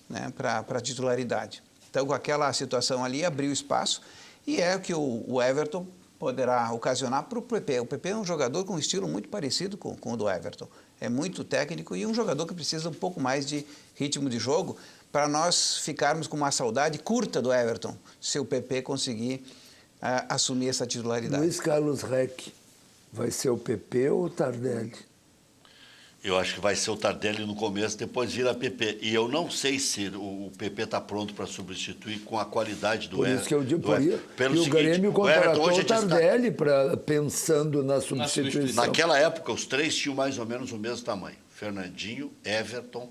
né, para a titularidade. Então, com aquela situação ali, abriu espaço e é o que o Everton poderá ocasionar para o PP. O PP é um jogador com um estilo muito parecido com o do Everton. É muito técnico e um jogador que precisa um pouco mais de ritmo de jogo para nós ficarmos com uma saudade curta do Everton, se o PP conseguir assumir essa titularidade. Luiz Carlos Reck, vai ser o PP ou o Tardelli? Eu acho que vai ser o Tardelli no começo, depois vira PP. E eu não sei se o PP está pronto para substituir com a qualidade do Everton. Por isso que eu digo, Pelo e o seguinte, Grêmio contratou o Tardelli pensando na substituição. Naquela época, os três tinham mais ou menos o mesmo tamanho. Fernandinho, Everton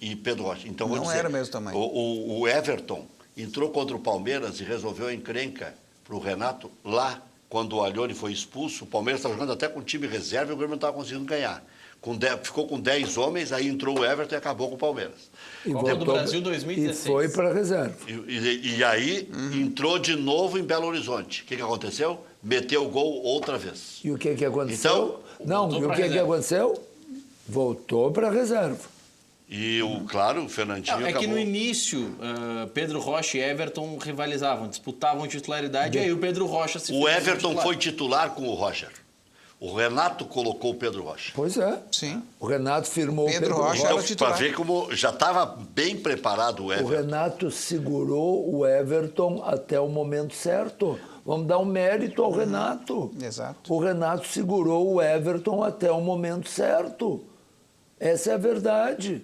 e Pedro Rocha. Então, não era o mesmo tamanho. O Everton entrou contra o Palmeiras e resolveu a encrenca para o Renato lá, quando o Alhone foi expulso. O Palmeiras estava jogando até com time reserva e o Grêmio não estava conseguindo ganhar. Ficou com 10 homens, aí entrou o Everton e acabou com o Palmeiras. Copa do Brasil 2016. E foi para a reserva. E aí entrou de novo em Belo Horizonte. O que aconteceu? Meteu o gol outra vez. E o que aconteceu? Então, e o que aconteceu? Voltou para a reserva. E, claro, o Fernandinho É acabou. que no início, Pedro Rocha e Everton rivalizavam, disputavam titularidade, e aí o Pedro Rocha se O Everton foi titular com o Roger. O Renato colocou o Pedro Rocha. Pois é. Sim. O Renato firmou Pedro o Pedro Rocha era o Rocha. titular. Para ver como já estava bem preparado o O Everton. Renato segurou o Everton até o momento certo. Vamos dar um mérito ao Renato. Exato. O Renato segurou o Everton até o momento certo. Essa é a verdade.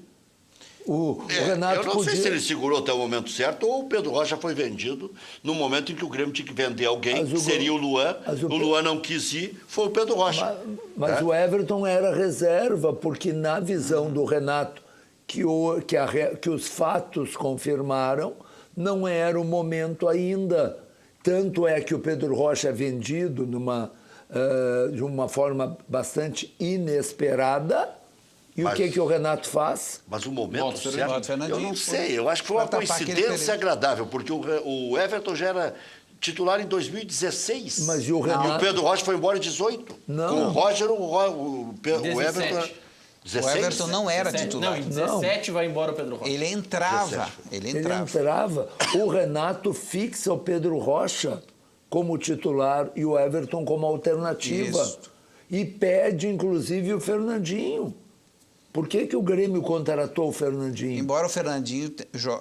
O Renato eu não sei se ele segurou até o momento certo ou o Pedro Rocha foi vendido no momento em que o Grêmio tinha que vender alguém, que seria o Luan. O Luan não quis ir, foi o Pedro Rocha. Mas o Everton era reserva, porque na visão do Renato, que os fatos confirmaram, não era o momento ainda. Tanto é que o Pedro Rocha é vendido de uma forma bastante inesperada. E o que o Renato faz? Mas o momento certo, Fernandinho, eu não sei. Eu acho que foi uma coincidência agradável, porque o Everton já era titular em 2016. Mas e o Renato? E o Pedro Rocha foi embora em 18. Não. Com o Roger, o Everton... 16. O Everton não era 17, titular. Não, em 17 vai embora o Pedro Rocha. Ele entrava. Ele entrava. O Renato fixa o Pedro Rocha como titular e o Everton como alternativa. Isso. E pede, inclusive, o Fernandinho. Por que o Grêmio contratou o Fernandinho? Embora o Fernandinho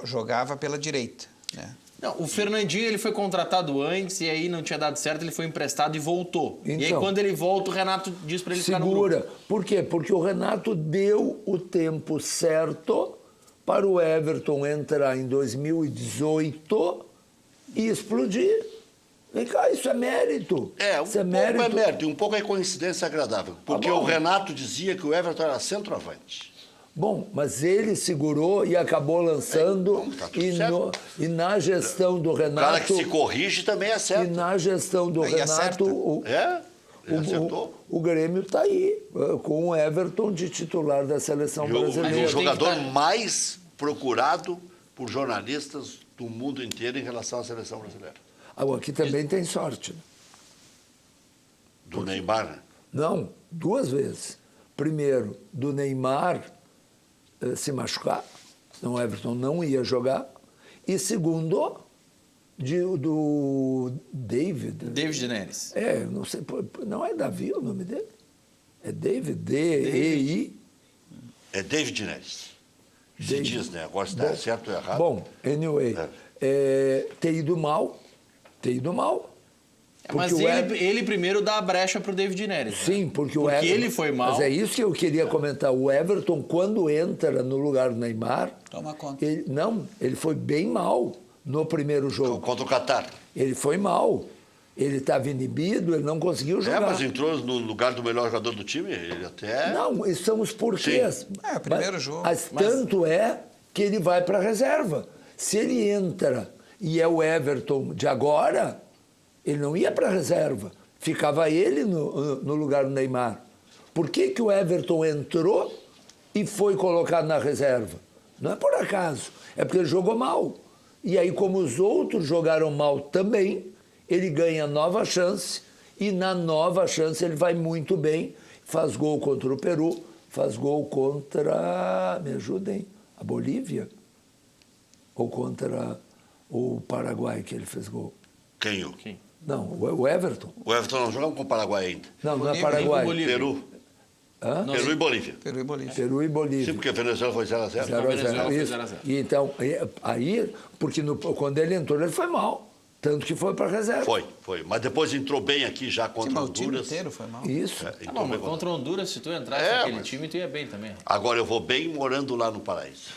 jogava pela direita, né? Não, o Fernandinho ele foi contratado antes e aí não tinha dado certo, ele foi emprestado e voltou. Então, e aí quando ele volta, o Renato diz para ele ficar no segura. grupo. Por quê? Porque o Renato deu o tempo certo para o Everton entrar em 2018 e explodir. Vem cá, isso é mérito. pouco é mérito e um pouco é coincidência agradável. Porque o Renato dizia que o Everton era centroavante. Bom, mas ele segurou e acabou lançando. Tá tudo E, certo. e na gestão do O cara Renato. que se corrige também é E certo. na gestão do Aí Renato. acerta. Ele acertou. O Grêmio está aí, com o Everton de titular da seleção E o brasileira. jogador tem que mais procurado por jornalistas do mundo inteiro em relação à seleção brasileira. Agora, aqui também tem sorte. Né? Do Neymar, né? Não, 2 vezes. Primeiro, do Neymar se machucar, senão o Everton não ia jogar. E segundo, do David. David Neres. Não sei, não é Davi o nome dele? É David, D-E-I. É David Neres. Se David. diz, né? Agora se está certo ou errado. Bom, anyway, ter ido mal. Mas Porque ele primeiro dá a brecha pro David Neres. né? Sim, porque o Porque Everton... ele foi mal. Mas é isso que eu queria comentar. O Everton, quando entra no lugar do Neymar... Toma conta. Ele foi bem mal no primeiro jogo. Contra o Catar. Ele foi mal. Ele estava inibido, ele não conseguiu jogar. Mas entrou no lugar do melhor jogador do time. Ele até... Não, esses são os porquês. É, o primeiro jogo. Mas tanto é que ele vai para a reserva. Se ele entra e é o Everton de agora, ele não ia para a reserva. Ficava ele no lugar do Neymar. Por que o Everton entrou e foi colocado na reserva? Não é por acaso. É porque ele jogou mal. E aí, como os outros jogaram mal também, ele ganha nova chance. E na nova chance ele vai muito bem. Faz gol contra o Peru, faz gol contra... Me ajudem. A Bolívia? Ou contra o Paraguai que ele fez gol? Quem? Não, o Everton. O Everton não joga com o Paraguai ainda. Não, não é Bolívia, Paraguai. Bolívia. Peru. Hã? Peru e Bolívia. Peru e Bolívia. Peru e Bolívia. Sim, porque a Venezuela foi 0-0. 0 a Venezuela 0, foi isso. 0 a 0. E então, aí, porque quando ele entrou, ele foi mal. Tanto que foi para a reserva. Foi. Mas depois entrou bem aqui já Sim, contra mas o time Honduras. inteiro foi mal. Isso. Tá Entrou bom, mas bem contra Honduras, se tu entrasse É, naquele mas- time, tu ia bem também. Agora eu vou bem morando lá no Paraíso.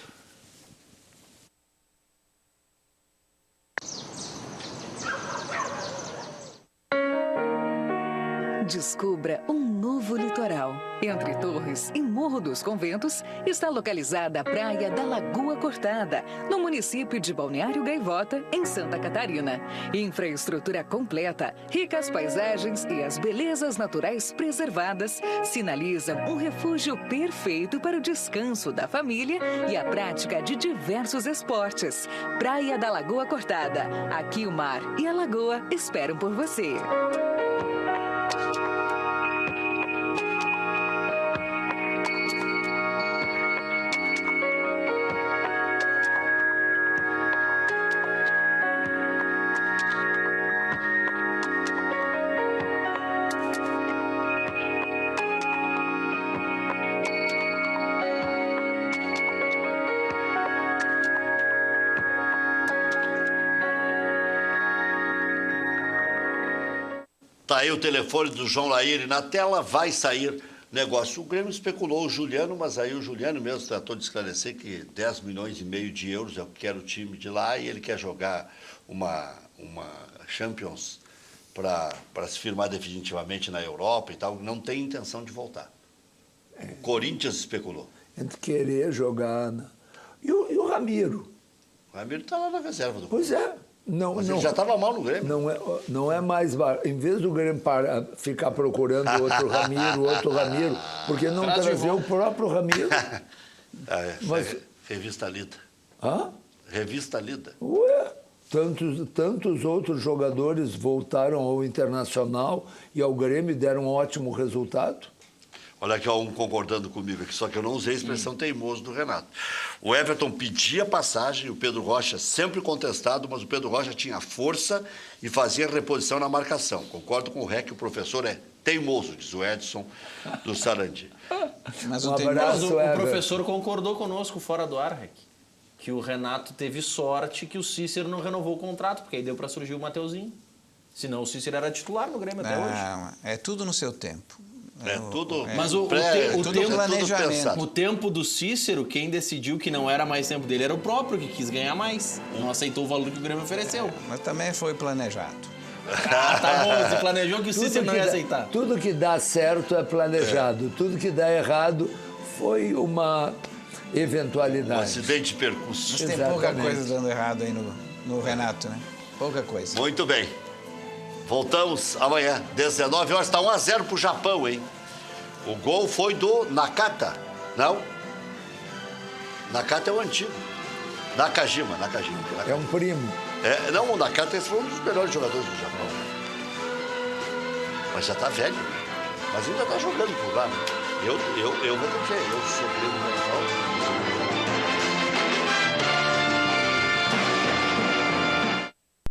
Descubra um novo litoral. Entre Torres e Morro dos Conventos está localizada a Praia da Lagoa Cortada, no município de Balneário Gaivota, em Santa Catarina. Infraestrutura completa, ricas paisagens e as belezas naturais preservadas sinalizam um refúgio perfeito para o descanso da família e a prática de diversos esportes. Praia da Lagoa Cortada. Aqui o mar e a lagoa esperam por você. Tá aí o telefone do João Laíre na tela, vai sair negócio. O Grêmio especulou o Juliano, mas aí o Juliano mesmo tratou de esclarecer que 10 milhões e meio de euros é o que quer o time de lá e ele quer jogar uma Champions para se firmar definitivamente na Europa e tal. Não tem intenção de voltar. O Corinthians especulou. Entre querer jogar... E o Ramiro? O Ramiro está lá na reserva do Pois é. Não, Mas não, ele já estava mal no Grêmio. não é mais... Em vez do Grêmio ficar procurando outro Ramiro, porque não Traz de trazer o próprio Ramiro? Mas- Revista Lida. Hã? Revista Lida. Ué, tantos outros jogadores voltaram ao Internacional e ao Grêmio e deram um ótimo resultado. Olha aqui, ó, um concordando comigo aqui, só que eu não usei a expressão teimoso do Renato. O Everton pedia passagem, o Pedro Rocha sempre contestado, mas o Pedro Rocha tinha força e fazia reposição na marcação. Concordo com o Rec, o professor é teimoso, diz o Edson do Sarandi. Mas Um o abraço. Mas o Everton. professor concordou conosco fora do ar, Rec, que o Renato teve sorte que o Cícero não renovou o contrato, porque aí deu para surgir o Mateuzinho. Senão o Cícero era titular no Grêmio até hoje. Não, é tudo no seu tempo. É tudo Mas o tudo tempo- planejamento. pensado. O tempo do Cícero, quem decidiu que não era mais tempo dele era o próprio, que quis ganhar mais. Não aceitou o valor que o Grêmio ofereceu. Mas também foi planejado. Ah, tá bom, você planejou que o Cícero não ia aceitar. Tudo que dá certo é planejado. Tudo que dá errado foi uma eventualidade. acidente de percurso. Mas tem pouca Exatamente. coisa dando errado aí no Renato, né? Pouca coisa. Muito bem. Voltamos amanhã, 19 horas. Está 1-0 pro Japão, hein? O gol foi do Nakata. Não? Nakata é o antigo. Nakajima. É um primo. Não, o Nakata foi um dos melhores jogadores do Japão. Mas já tá velho. Mas ainda tá jogando por lá, né? Eu vou dizer, eu sou primo do Japão.